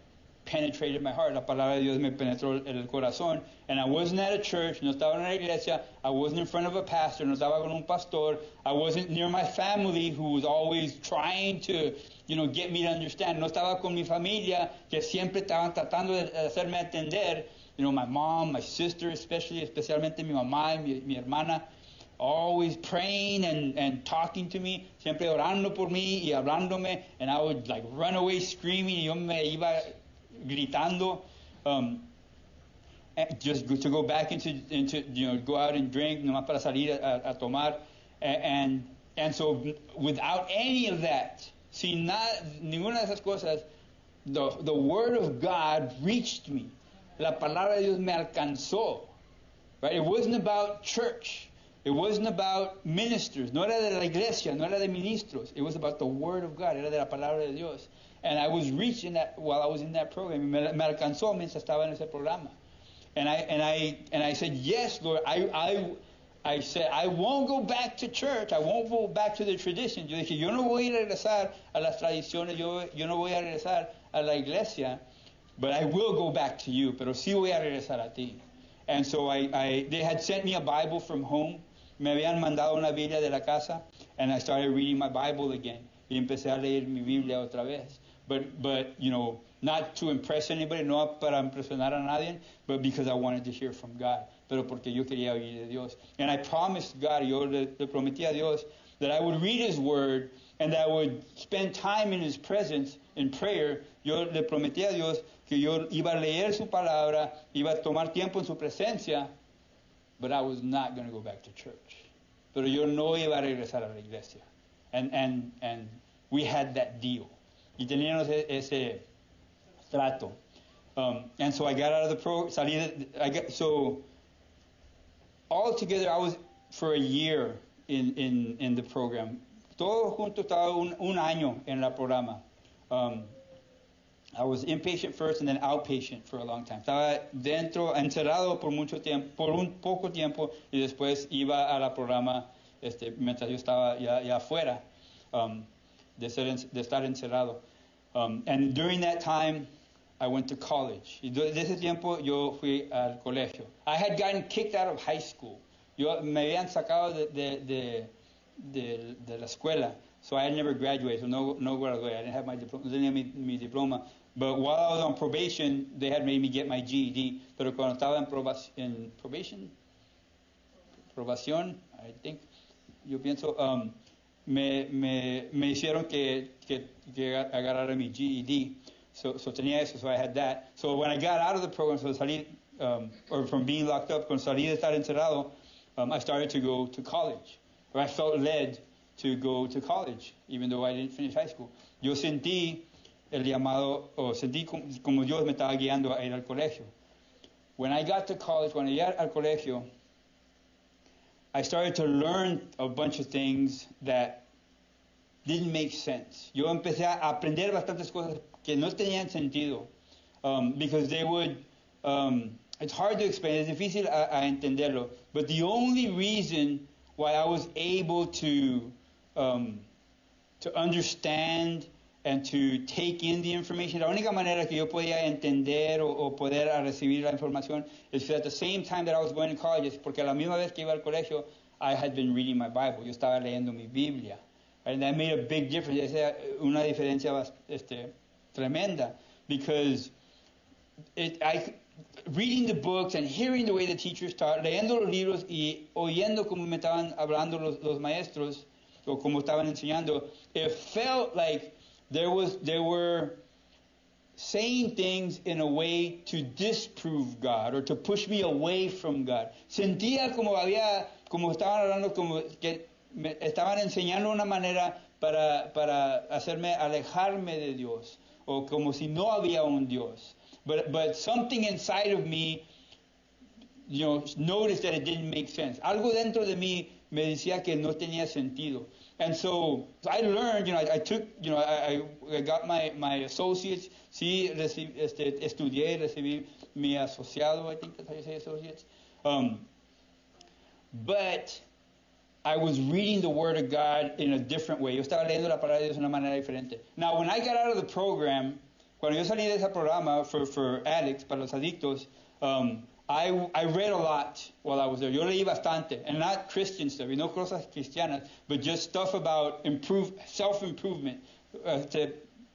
penetrated my heart. La palabra de Dios me penetró el corazón. And I wasn't at a church, no estaba en una iglesia, I wasn't in front of a pastor, no estaba con un pastor, I wasn't near my family who was always trying to, get me to understand. No estaba con mi familia que siempre estaban tratando de hacerme entender. My mom, my sister especialmente mi mamá y mi hermana, always praying and talking to me, siempre orando por mí y hablándome, and I would run away screaming, y yo me iba gritando, just to go back into go out and drink, nomás para salir a tomar, and so without any of that, sin nada, ninguna de esas cosas, the Word of God reached me. La palabra de Dios me alcanzó. Right? It wasn't about church. It wasn't about ministers. No era de la iglesia, no era de ministros. It was about the Word of God. Era de la palabra de Dios. And I was reaching that while I was in that program. Me alcanzó mientras estaba en ese programa. And I said, yes, Lord. I said, I won't go back to church. I won't go back to the traditions. Yo dije, yo no voy a regresar a las tradiciones. Yo no voy a regresar a la iglesia. But I will go back to you. Pero sí voy a regresar a ti. And so they had sent me a Bible from home. Me habían mandado una Biblia de la casa. And I started reading my Bible again. Y empecé a leer mi Biblia otra vez. But not to impress anybody, no para impresionar a nadie, but because I wanted to hear from God. Pero porque yo quería oír de Dios. And I promised God, yo le prometí a Dios, that I would read His Word and that I would spend time in His presence in prayer. Yo le prometí a Dios que yo iba a leer su palabra, iba a tomar tiempo en su presencia, but I was not going to go back to church. Pero yo no iba a regresar a la iglesia. And we had that deal. Y teníamos ese trato. And so I got out of the program. So altogether I was for a year in the program. Todo junto estaba un año en el programa. I was inpatient first and then outpatient for a long time. Estaba encerrado por mucho tiempo, por un poco tiempo, y después iba a la programa mientras yo estaba ya afuera de estar encerrado. And during that time, I went to college. Y de ese tiempo yo fui al colegio. I had gotten kicked out of high school. Me habían sacado de la escuela. So I had never graduated, so no graduated. I didn't have my diploma. No tenía mi diploma. But while I was on probation, they had made me get my GED. Pero cuando estaba en probación, I think, yo pienso, me hicieron que agarrara mi GED. So tenía eso, so I had that. So when I got out of the program, so salí, or from being locked up, cuando salí de estar encerrado, I started to go to college. Or I felt led to go to college, even though I didn't finish high school. Yo sentí el llamado, o sentí como Dios me estaba guiando a ir al colegio. When I got to college, cuando llegué al colegio, I started to learn a bunch of things that didn't make sense. Yo empecé a aprender bastantes cosas que no tenían sentido, because they would, it's hard to explain, es difícil a entenderlo, but the only reason why I was able to understand and to take in the information, la única manera que yo podía entender o poder recibir la información is at the same time that I was going to college, porque a la misma vez que iba al colegio, I had been reading my Bible. Yo estaba leyendo mi Biblia. And that made a big difference. Esa una diferencia tremenda, because reading the books and hearing the way the teachers taught, leyendo los libros y oyendo como me estaban hablando los maestros, o como estaban enseñando, it felt like they were saying things in a way to disprove God or to push me away from God. Sentía como estaban hablando, como que me estaban enseñando una manera para hacerme alejarme de Dios, o como si no había un Dios. But something inside of me, noticed that it didn't make sense. Algo dentro de mí me decía que no tenía sentido. And so I learned, I took, I got my associates, sí, estudié, recibí mi asociado, I think that's how you say associates. But I was reading the Word of God in a different way. Yo estaba leyendo la palabra de Dios de una manera diferente. Now, when I got out of the program, cuando yo salí de ese programa for addicts, para los adictos, I read a lot while I was there. Yo leí bastante, and not Christian stuff, no cosas cristianas, but just stuff about self-improvement,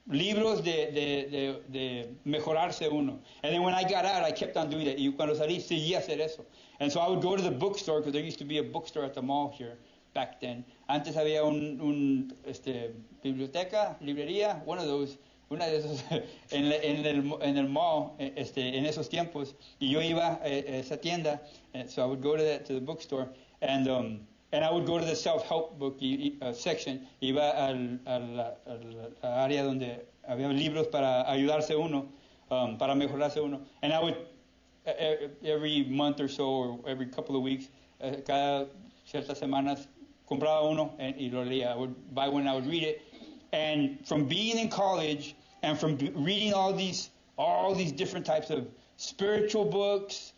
libros de mejorarse uno. And then when I got out, I kept on doing that. Y cuando salí, seguí a hacer eso. And so I would go to the bookstore, because there used to be a bookstore at the mall here back then. Antes había biblioteca, librería, una de esos en el mall en esos tiempos, y yo iba a esa tienda, so I would go to the bookstore, and I would go to the self-help book section. Iba al área donde había libros para ayudarse uno, para mejorarse uno, and I would every month or so, or every couple of weeks, cada ciertas semanas compraba uno y lo leía. I would buy one, I would read it. And from being in college and from reading all these different types of spiritual books,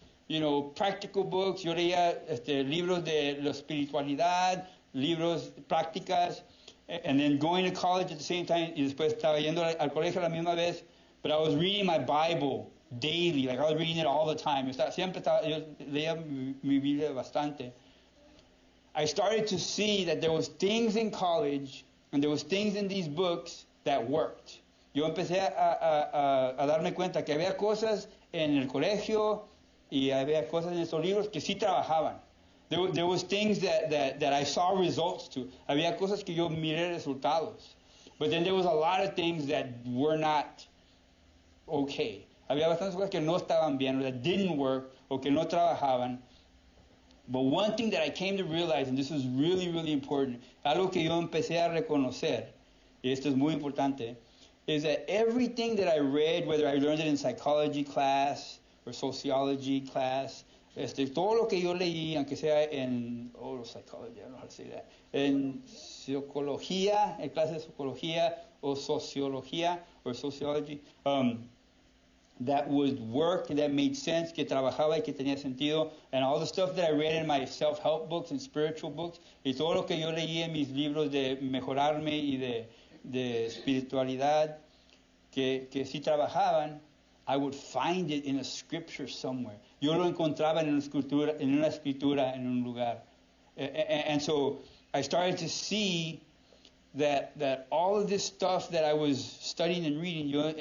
practical books, yo leía libros de la espiritualidad, libros prácticas, and then going to college at the same time, y después estaba yendo al colegio a la misma vez, but I was reading my Bible daily, like I was reading it all the time. Yo leía mi Biblia bastante. I started to see that there was things in college and there was things in these books that worked. Yo empecé a darme cuenta que había cosas en el colegio y había cosas en esos libros que sí trabajaban. There was things that I saw results to. Había cosas que yo miré resultados. But then there was a lot of things that were not okay. Había bastantes cosas que no estaban bien, or that didn't work, o que no trabajaban. But one thing that I came to realize, and this is really, really important, algo que yo empecé a reconocer, y esto es muy importante, is that everything that I read, whether I learned it in psychology class or sociology class, todo lo que yo leí, aunque sea en psychology, I don't know how to say that, en psicología, en clase de psicología o sociología or sociology, that would work, that made sense, que trabajaba y que tenía sentido, and all the stuff that I read in my self-help books and spiritual books, y todo lo que yo leí en mis libros de mejorarme y de espiritualidad, que sí trabajaban, I would find it in a scripture somewhere. Yo lo encontraba en una escritura, en un lugar. And so I started to see that all of this stuff that I was studying and reading, yo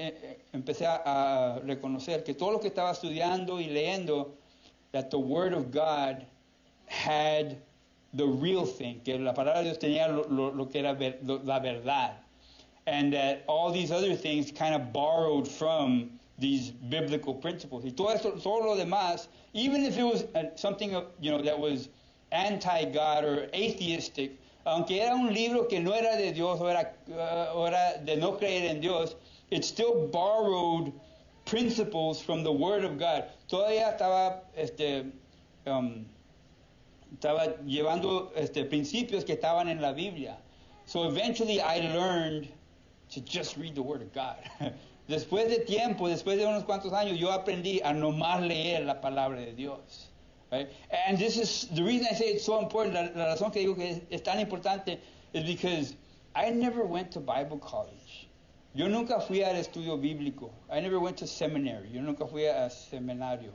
empecé a reconocer que todo lo que estaba estudiando y leyendo, that the Word of God had the real thing, que la palabra de Dios tenía lo que era la verdad, and that all these other things kind of borrowed from these biblical principles. Y todo lo demás, even if it was something that was anti-God or atheistic, aunque era un libro que no era de Dios o era de no creer en Dios, it still borrowed principles from the Word of God. Todavía estaba llevando principios que estaban en la Biblia. So eventually I learned to just read the Word of God. Después de tiempo, después de unos cuantos años, yo aprendí a nomás leer la palabra de Dios. Right? And this is the reason I say it's so important. La razón que digo que es tan importante is because I never went to Bible college. Yo nunca fui al estudio bíblico. I never went to seminary. Yo nunca fui a seminario.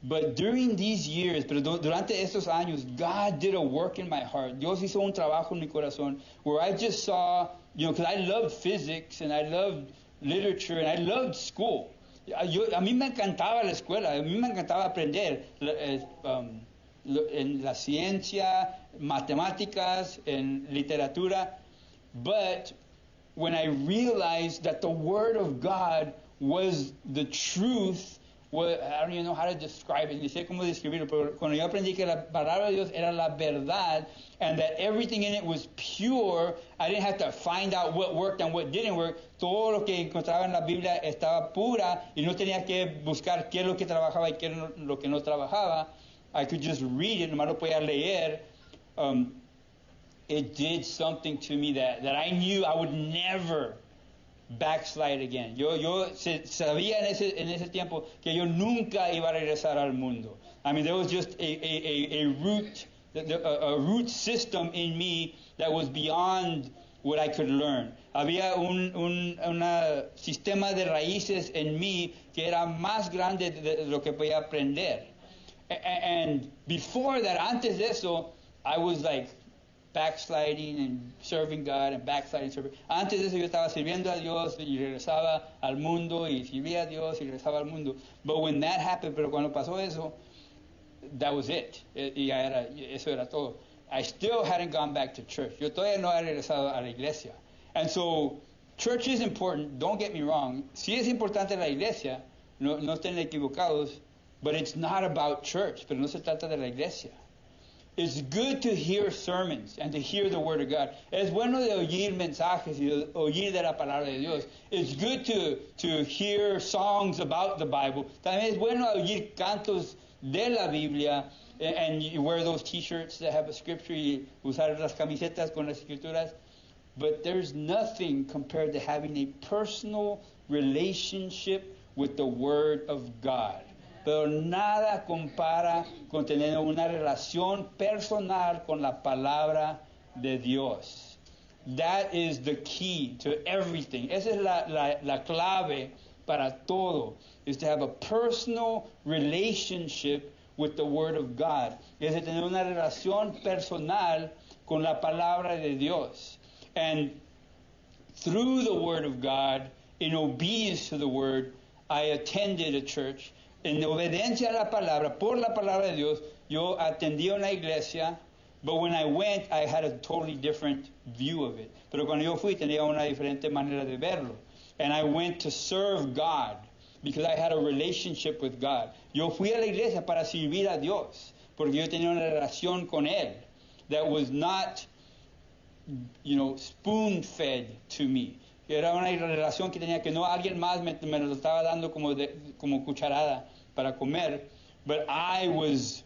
But during these years, pero durante estos años, God did a work in my heart. Dios hizo un trabajo en mi corazón where I just saw, because I loved physics and I loved literature and I loved school. A mí me encantaba la escuela, a mí me encantaba aprender en la ciencia, matemáticas, en literatura. But when I realized that the Word of God was the truth, I don't even know how to describe it, ni sé cómo describirlo, pero cuando yo aprendí que la palabra de Dios era la verdad, and that everything in it was pure, I didn't have to find out what worked and what didn't work. Todo lo que encontraba en la Biblia estaba pura y no tenía que buscar qué es lo que trabajaba y qué es lo que no trabajaba. I could just read it, nomás lo podía leer. it did something to me that I knew I would never backslide again. Yo sabía en ese tiempo que yo nunca iba a regresar al mundo. I mean, there was just a root system in me that was beyond what I could learn. Había un sistema de raíces en mí que era más grande de lo que podía aprender. And before that, antes de eso, I was like backsliding and serving God and backsliding and serving. Antes de eso yo estaba sirviendo a Dios y regresaba al mundo y servía a Dios y regresaba al mundo. But when that happened, pero cuando pasó eso, that was it. Eso era todo. I still hadn't gone back to church. Yo todavía no había regresado a la iglesia. And so, church is important, don't get me wrong. Sí es importante la iglesia, no estén equivocados, but it's not about church, pero no se trata de la iglesia. It's good to hear sermons and to hear the Word of God. Es bueno de oír mensajes y de oír de la palabra de Dios. It's good to hear songs about the Bible. También es bueno oír cantos de la Biblia, and you wear those t-shirts that have a scripture y usar las camisetas con las escrituras. But there's nothing compared to having a personal relationship with the Word of God. Pero nada compara con tener una relación personal con la palabra de Dios. That is the key to everything. Esa es la clave para todo. Is to have a personal relationship with the Word of God. Es de tener una relación personal con la palabra de Dios. And through the Word of God, in obedience to the Word, I attended a church. En obediencia a la palabra, por la palabra de Dios, yo atendí a una iglesia, but when I went, I had a totally different view of it. Pero cuando yo fui, tenía una diferente manera de verlo. And I went to serve God, because I had a relationship with God. Yo fui a la iglesia para servir a Dios, porque yo tenía una relación con Él that was not, spoon-fed to me. Era una relación que tenía que no alguien más me lo estaba dando como cucharada para comer, but I was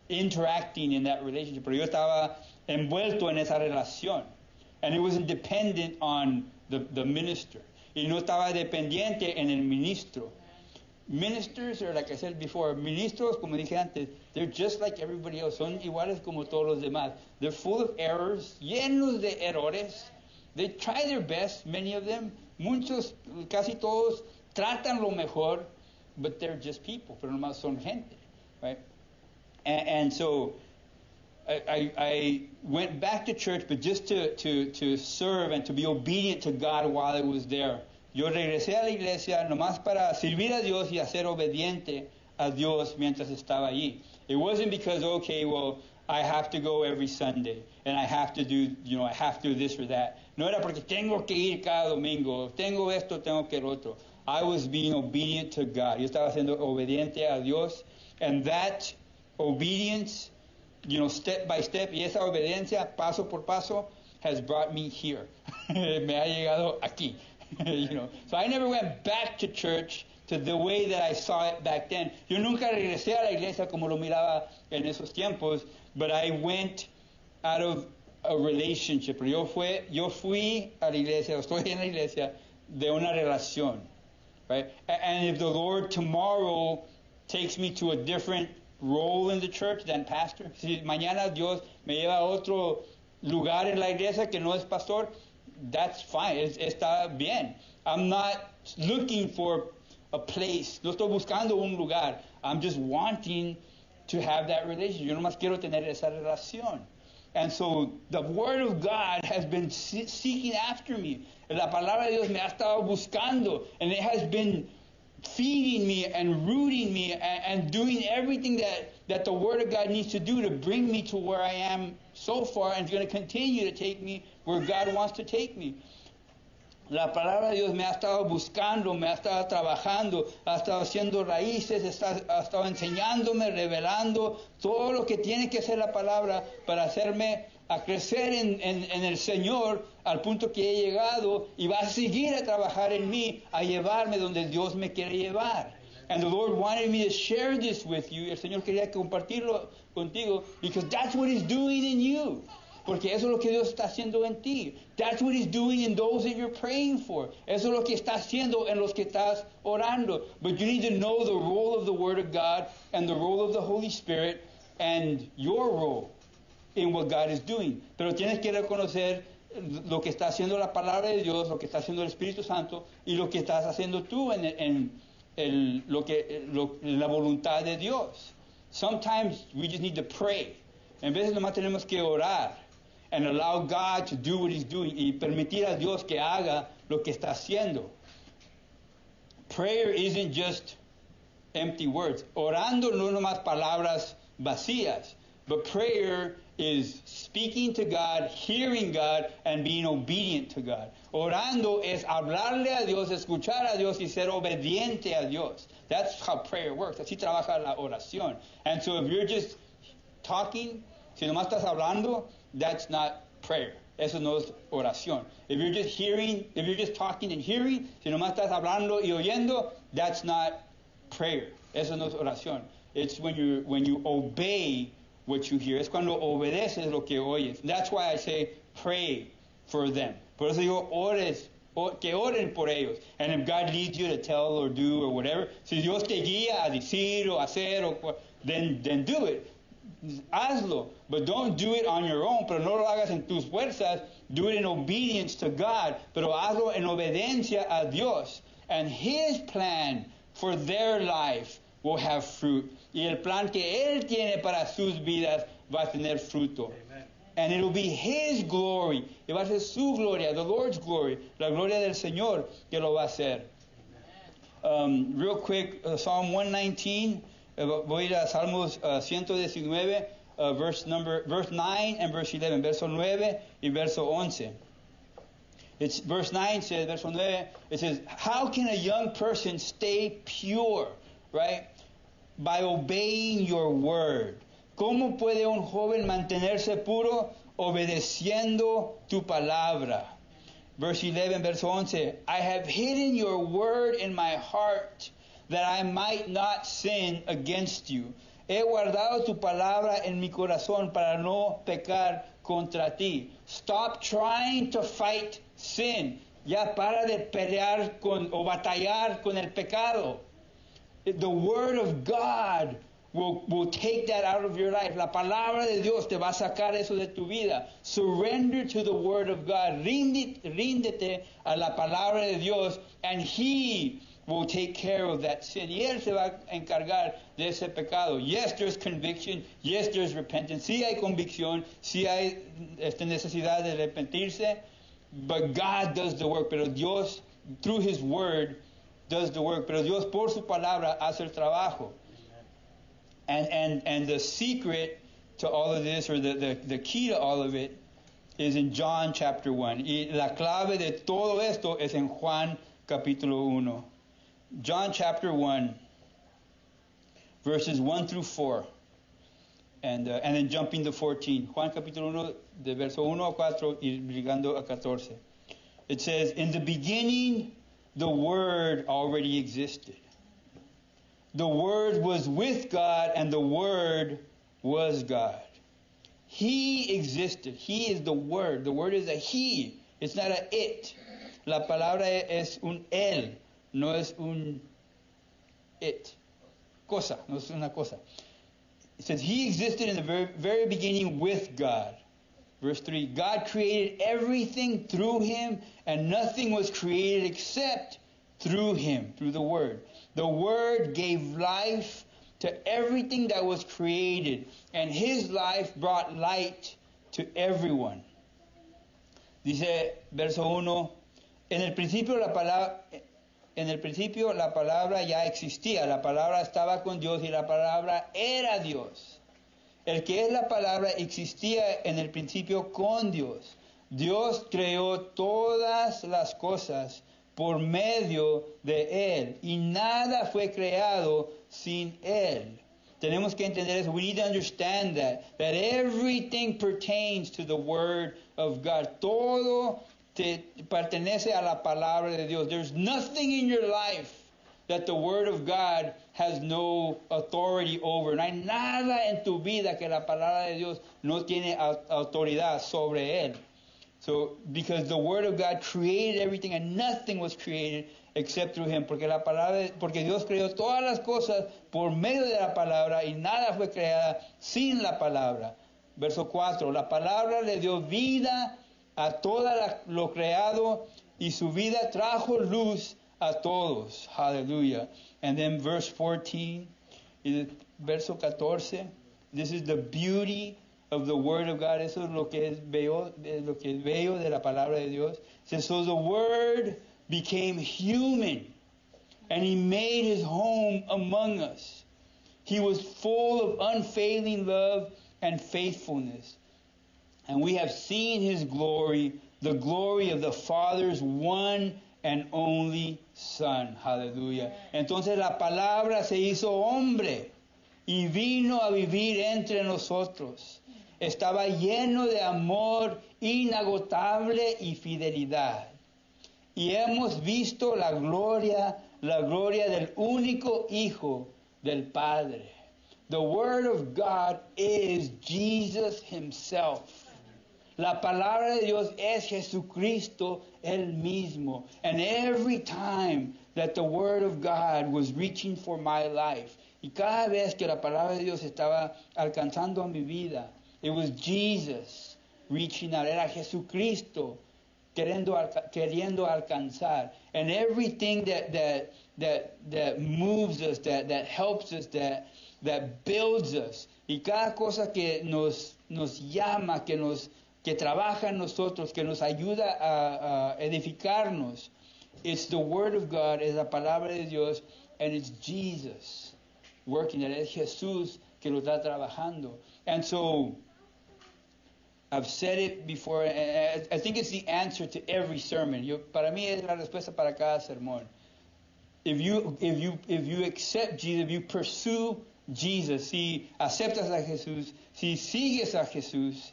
interacting in that relationship. Pero yo estaba envuelto en esa relación. And it wasn't dependent on the minister. Y no estaba dependiente en el ministro. Ministers are, like I said before, ministros, como dije antes, they're just like everybody else. Son iguales como todos los demás. They're full of errors, llenos de errores. They try their best, many of them. Muchos, casi todos, tratan lo mejor, but they're just people, pero nomás son gente, right? And so I went back to church, but just to serve and to be obedient to God while I was there. Yo regresé a la iglesia nomás para servir a Dios y hacer obediente a Dios mientras estaba allí. It wasn't because, okay, well, I have to go every Sunday, and I have to do, I have to do this or that. No era porque tengo que ir cada domingo, tengo esto, tengo que el otro. I was being obedient to God. Yo estaba siendo obediente a Dios, and that obedience, step by step, y esa obediencia, paso por paso, has brought me here. Me ha llegado aquí. So I never went back to church to the way that I saw it back then. Yo nunca regresé a la iglesia como lo miraba en esos tiempos, but I went out of a relationship. Yo fui a la iglesia, estoy en la iglesia de una relación, right? And if the Lord tomorrow takes me to a different role in the church than pastor, si mañana Dios me lleva a otro lugar en la iglesia que no es pastor, that's fine, está bien. I'm not looking for a place, no estoy buscando un lugar. I'm just wanting to have that relationship. Yo nomás quiero tener esa relación. And so the Word of God has been seeking after me. La palabra de Dios me ha estado buscando, and it has been feeding me and rooting me and doing everything that the Word of God needs to do to bring me to where I am so far, and it's going to continue to take me where God wants to take me. La palabra de Dios me ha estado buscando, me ha estado trabajando, ha estado haciendo raíces, ha estado enseñándome, revelando todo lo que tiene que hacer la palabra para hacerme a crecer en el Señor al punto que he llegado, y va a seguir a trabajar en mí, a llevarme donde Dios me quiere llevar. And the Lord wanted me to share this with you. El Señor quería compartirlo contigo, because that's what He's doing in you. porque eso es lo que Dios está haciendo en ti. That's what He's doing in those that you're praying for. Eso es lo que está haciendo en los que estás orando. But you need to know the role of the Word of God and the role of the Holy Spirit and your role in what God is doing. Pero tienes que reconocer lo que está haciendo la palabra de Dios, lo que está haciendo el Espíritu Santo y lo que estás haciendo tú en la voluntad de Dios. Sometimes we just need to pray. En veces nomás tenemos que orar and allow God to do what He's doing y permitir a Dios que haga lo que está haciendo. Prayer isn't just empty words. Orando no nomás palabras vacías, but prayer is speaking to God, hearing God, and being obedient to God. Orando es hablarle a Dios, escuchar a Dios y ser obediente a Dios. That's how prayer works. Así trabaja la oración. And so if you're just talking, si nomás estás hablando, that's not prayer. Eso no es oración. If you're just hearing, if you're just talking and hearing, si nomás estás hablando y oyendo, that's not prayer. Eso no es oración. It's when you obey what you hear. Es cuando obedeces lo que oyes. That's why I say pray for them. Por eso digo que oren por ellos. And if God leads you to tell or do or whatever, si Dios te guía a decir o hacer, then do it. Hazlo. But don't do it on your own. Pero no lo hagas en tus fuerzas. Do it in obedience to God. Pero hazlo en obediencia a Dios. And His plan for their life will have fruit. Y el plan que Él tiene para sus vidas va a tener fruto. Amen. And it will be His glory. Y va a ser su gloria, the Lord's glory, la gloria del Señor que lo va a hacer. Real quick, Psalm 119. Voy a ir a Salmos 119, verse 9 and verse 11. Verso 9 y verso 11. It's verse 9 says, verso 9, it says, how can a young person stay pure, right? By obeying your word. ¿Cómo puede un joven mantenerse puro obedeciendo tu palabra? Verse 11, verso 11, I have hidden your word in my heart that I might not sin against you. He guardado tu palabra en mi corazón para no pecar contra ti. Stop trying to fight sin. Ya para de pelear o batallar con el pecado. The word of God will take that out of your life. La palabra de Dios te va a sacar eso de tu vida. Surrender to the word of God. Ríndete a la palabra de Dios, and He will take care of that sin. Y Él se va a encargar de ese pecado. Yes, there's conviction. Yes, there's repentance. Sí hay convicción. Sí hay necesidad de arrepentirse. But God does the work. Pero Dios, through His word, does the work. Pero Dios, por su palabra, hace el trabajo. And the secret to all of this, or the key to all of it, is in John chapter 1. Y la clave de todo esto es en Juan capítulo 1. John chapter 1, verses 1 through 4. And then jumping to 14. Juan capítulo 1, de verso 1 a 4 y llegando a 14. It says, in the beginning, the Word already existed. The Word was with God, and the Word was God. He existed. He is the Word. The Word is a He. It's not a it. La palabra es un Él. No es un it. Cosa. No es una cosa. It says, He existed in the very, very beginning with God. Verse 3, God created everything through Him, and nothing was created except through Him, through the Word. The Word gave life to everything that was created, and His life brought light to everyone. Dice, verso 1, en el principio la palabra ya existía, la palabra estaba con Dios y la palabra era Dios. El que es la palabra existía en el principio con Dios. Dios creó todas las cosas por medio de Él, y nada fue creado sin Él. Tenemos que entender eso. We need to understand that everything pertains to the Word of God. Todo te pertenece a la palabra de Dios. There's nothing in your life that the Word of God has no authority over. No hay nada en tu vida que la palabra de Dios no tiene autoridad sobre él. So, because the Word of God created everything and nothing was created except through Him. Porque Dios creó todas las cosas por medio de la palabra y nada fue creada sin la palabra. Verso 4, la palabra le dio vida a todo lo creado y su vida trajo luz a todos. Hallelujah. And then verse 14, verso 14, this is the beauty of the Word of God. Eso es lo que es bello de la palabra de Dios. It says, so the Word became human and He made His home among us. He was full of unfailing love and faithfulness. And we have seen His glory, the glory of the Father's one and only Son. Hallelujah. Entonces la palabra se hizo hombre y vino a vivir entre nosotros. Estaba lleno de amor inagotable y fidelidad. Y hemos visto la gloria del único Hijo del Padre. The Word of God is Jesus Himself. La palabra de Dios es Jesucristo Él mismo. And every time that the Word of God was reaching for my life, y cada vez que la palabra de Dios estaba alcanzando a mi vida, it was Jesus reaching out. Era Jesucristo queriendo alcanzar. And everything that moves us, that helps us, that builds us. Y cada cosa que nos llama, que trabaja en nosotros, que nos ayuda a edificarnos, it's the Word of God, es la palabra de Dios, and it's Jesus working. Es Jesús que lo está trabajando. And so, I've said it before, and I think it's the answer to every sermon. Para mí es la respuesta para cada sermón. If you accept Jesus, if you pursue Jesus, si aceptas a Jesús, si sigues a Jesús,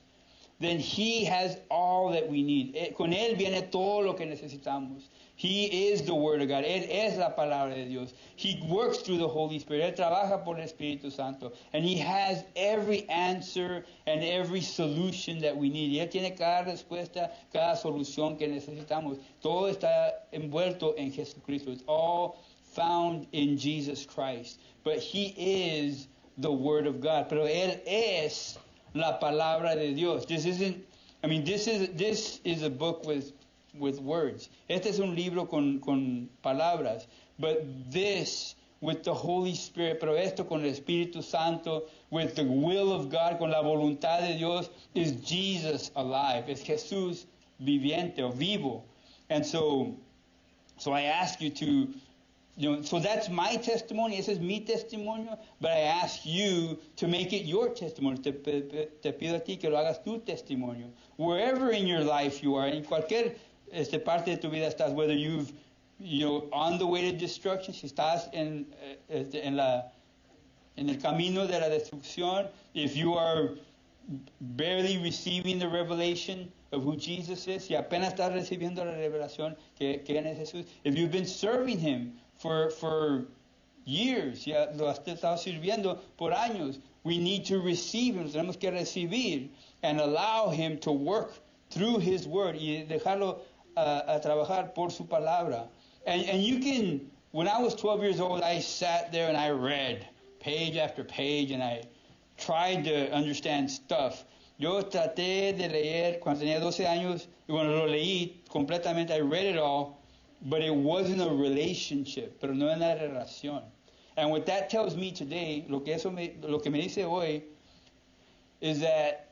then He has all that we need. Con Él viene todo lo que necesitamos. He is the Word of God. Él es la palabra de Dios. He works through the Holy Spirit. Él trabaja por el Espíritu Santo. And He has every answer and every solution that we need. Y Él tiene cada respuesta, cada solución que necesitamos. Todo está envuelto en Jesucristo. It's all found in Jesus Christ. But He is the Word of God. Pero Él es la palabra de Dios. This is a book with words. Este es un libro con palabras. But this with the Holy Spirit, pero esto con el Espíritu Santo, with the will of God, con la voluntad de Dios, is Jesus alive. Es Jesús viviente o vivo. And so I ask you to, so that's my testimony. Ese es mi testimonio. But I ask you to make it your testimony. Te pido a ti que lo hagas tu testimonio. Wherever in your life you are, en cualquier parte de tu vida estás, whether you've, on the way to destruction, si estás en el camino de la destrucción, if you are barely receiving the revelation of who Jesus is, si apenas estás recibiendo la revelación que es Jesús, if you've been serving Him for years, ya lo has estado sirviendo por años, we need to receive Him, tenemos que recibir and allow Him to work through His Word y dejarlo a trabajar por su palabra. And you can, when I was 12 years old, I sat there and I read page after page and I tried to understand stuff. Yo traté de leer cuando tenía 12 años y bueno, lo leí completamente, I read it all, but it wasn't a relationship, pero no era una relación. And what that tells me today, lo que me dice hoy, is that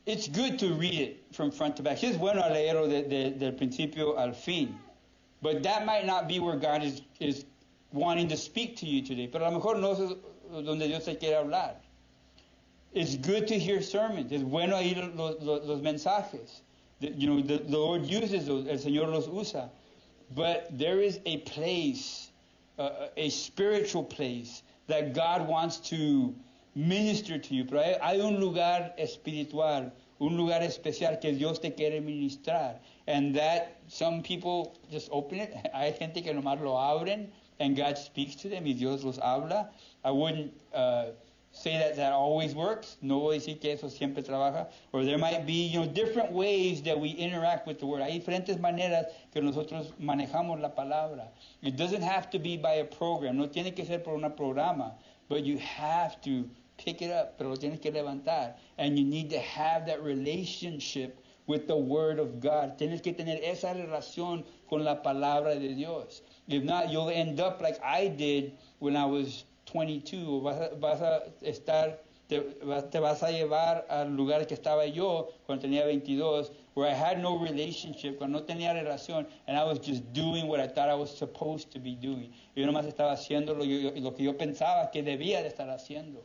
it's good to read it from front to back. Es bueno leerlo del principio al fin. But that might not be where God is wanting to speak to you today. Pero a lo mejor no es donde Dios te quiere hablar. It's good to hear sermons. Es bueno oír los mensajes. The Lord uses those. El Señor los usa. But there is a place, a spiritual place, that God wants to minister to you. Pero hay un lugar espiritual, un lugar especial que Dios te quiere ministrar. And that some people just open it. Hay gente que nomás lo abren and God speaks to them y Dios los habla. I wouldn't say that always works. No voy a decir que eso siempre trabaja. Or there might be, different ways that we interact with the Word. Hay diferentes maneras que nosotros manejamos la palabra. It doesn't have to be by a program. No tiene que ser por una programa. But you have to pick it up. Pero lo tienes que levantar. And you need to have that relationship with the Word of God. Tienes que tener esa relación con la palabra de Dios. If not, you'll end up like I did when I was 22. Te vas a llevar al lugar que estaba yo cuando tenía 22, where I had no relationship, cuando no tenía relación, and I was just doing what I thought I was supposed to be doing. Yo nomás estaba haciendo lo que yo pensaba que debía de estar haciendo.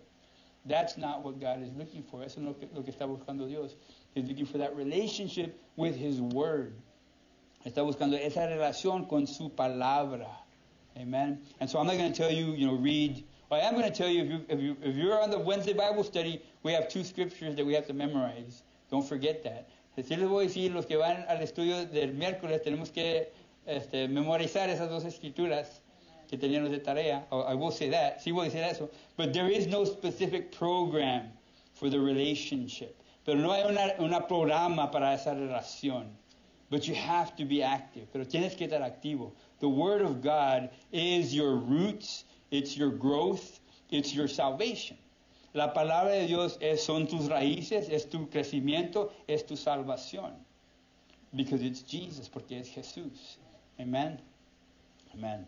That's not what God is looking for. Eso es lo que está buscando Dios. He's looking for that relationship with His Word. Está buscando esa relación con su palabra. Amen. And so I'm not going to tell you, read. Well, I am going to tell you, if you're on the Wednesday Bible study, we have 2 scriptures that we have to memorize. Don't forget that. Sí les voy a decir, los que van al estudio del miércoles, tenemos que memorizar esas 2 escrituras que teníamos de tarea. I will say that. Sí voy a decir eso. But there is no specific program for the relationship. Pero no hay una programa para esa relación. But you have to be active. Pero tienes que estar activo. The Word of God is your roots, it's your growth, it's your salvation. La palabra de Dios son tus raíces, es tu crecimiento, es tu salvación. Because it's Jesus, porque es Jesús. Amen. Amen.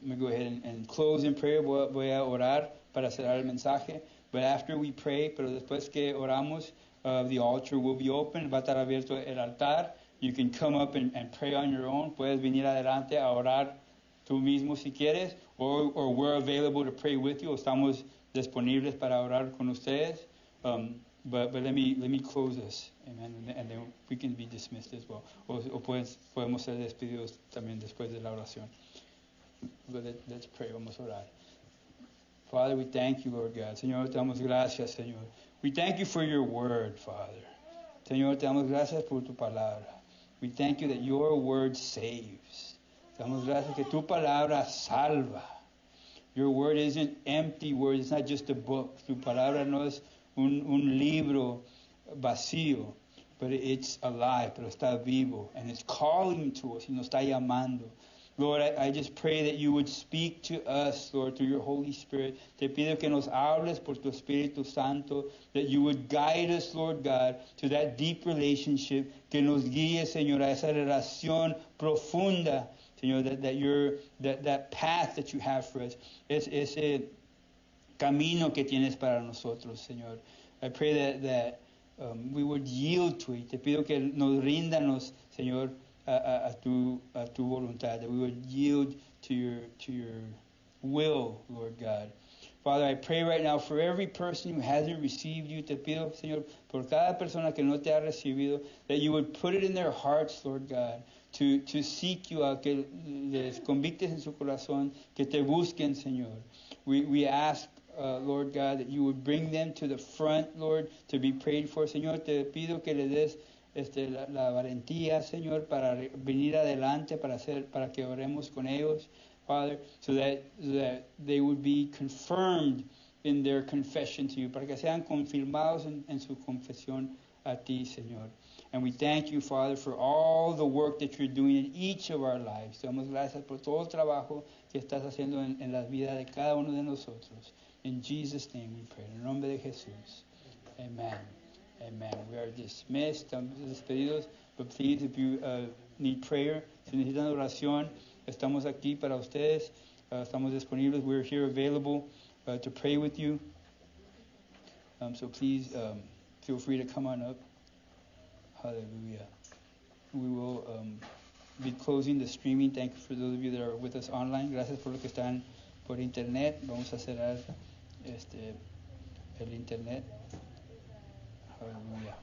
I'm going to go ahead and close in prayer. Voy a orar para cerrar el mensaje. But after we pray, pero después que oramos, the altar will be open. Va a estar abierto el altar. You can come up and pray on your own. Puedes venir adelante a orar tú mismo si quieres. Or we're available to pray with you. Estamos disponibles para orar con ustedes. But let me close this. Amen. And then we can be dismissed as well. O podemos ser despedidos también después de la oración. But let's pray. Vamos a orar. Father, we thank you, Lord God. Señor, te damos gracias, Señor. We thank you for your word, Father. Señor, te damos gracias por tu palabra. We thank you that your word saves. Te damos gracias que tu palabra salva. Your word isn't empty word. It's not just a book. Tu palabra no es un libro vacío, but it's alive, pero está vivo. And it's calling to us y nos está llamando. Lord, I just pray that you would speak to us, Lord, through your Holy Spirit. Te pido que nos hables por tu Espíritu Santo, that you would guide us, Lord God, to that deep relationship, que nos guíe, Señor, a esa relación profunda, Señor, that path that you have for us, ese camino que tienes para nosotros, Señor. I pray that we would yield to it. Te pido que nos ríndanos, Señor, a tu voluntad, that we would yield to your will, Lord God. Father, I pray right now for every person who hasn't received you. Te pido, Señor, por cada persona que no te ha recibido, that you would put it in their hearts, Lord God, to seek you out, que les convictes en su corazón, que te busquen, Señor. We ask, Lord God, that you would bring them to the front, Lord, to be prayed for. Señor, te pido que le des la valentía, Señor, para venir adelante, para que oremos con ellos, Father, so that they would be confirmed in their confession to you, para que sean confirmados en su confesión a ti, Señor. And we thank you, Father, for all the work that you're doing in each of our lives. Te damos gracias por todo el trabajo que estás haciendo en la vida de cada uno de nosotros. In Jesus' name we pray. En el nombre de Jesús. Amen. Amen. We are dismissed. Estamos despedidos. But please, if you need prayer, si necesitan oración, estamos aquí para ustedes. Estamos disponibles. We're here available to pray with you. So please feel free to come on up. Hallelujah. We will be closing the streaming. Thank you for those of you that are with us online. Gracias por los que están por internet. Vamos a cerrar el internet. Hallelujah.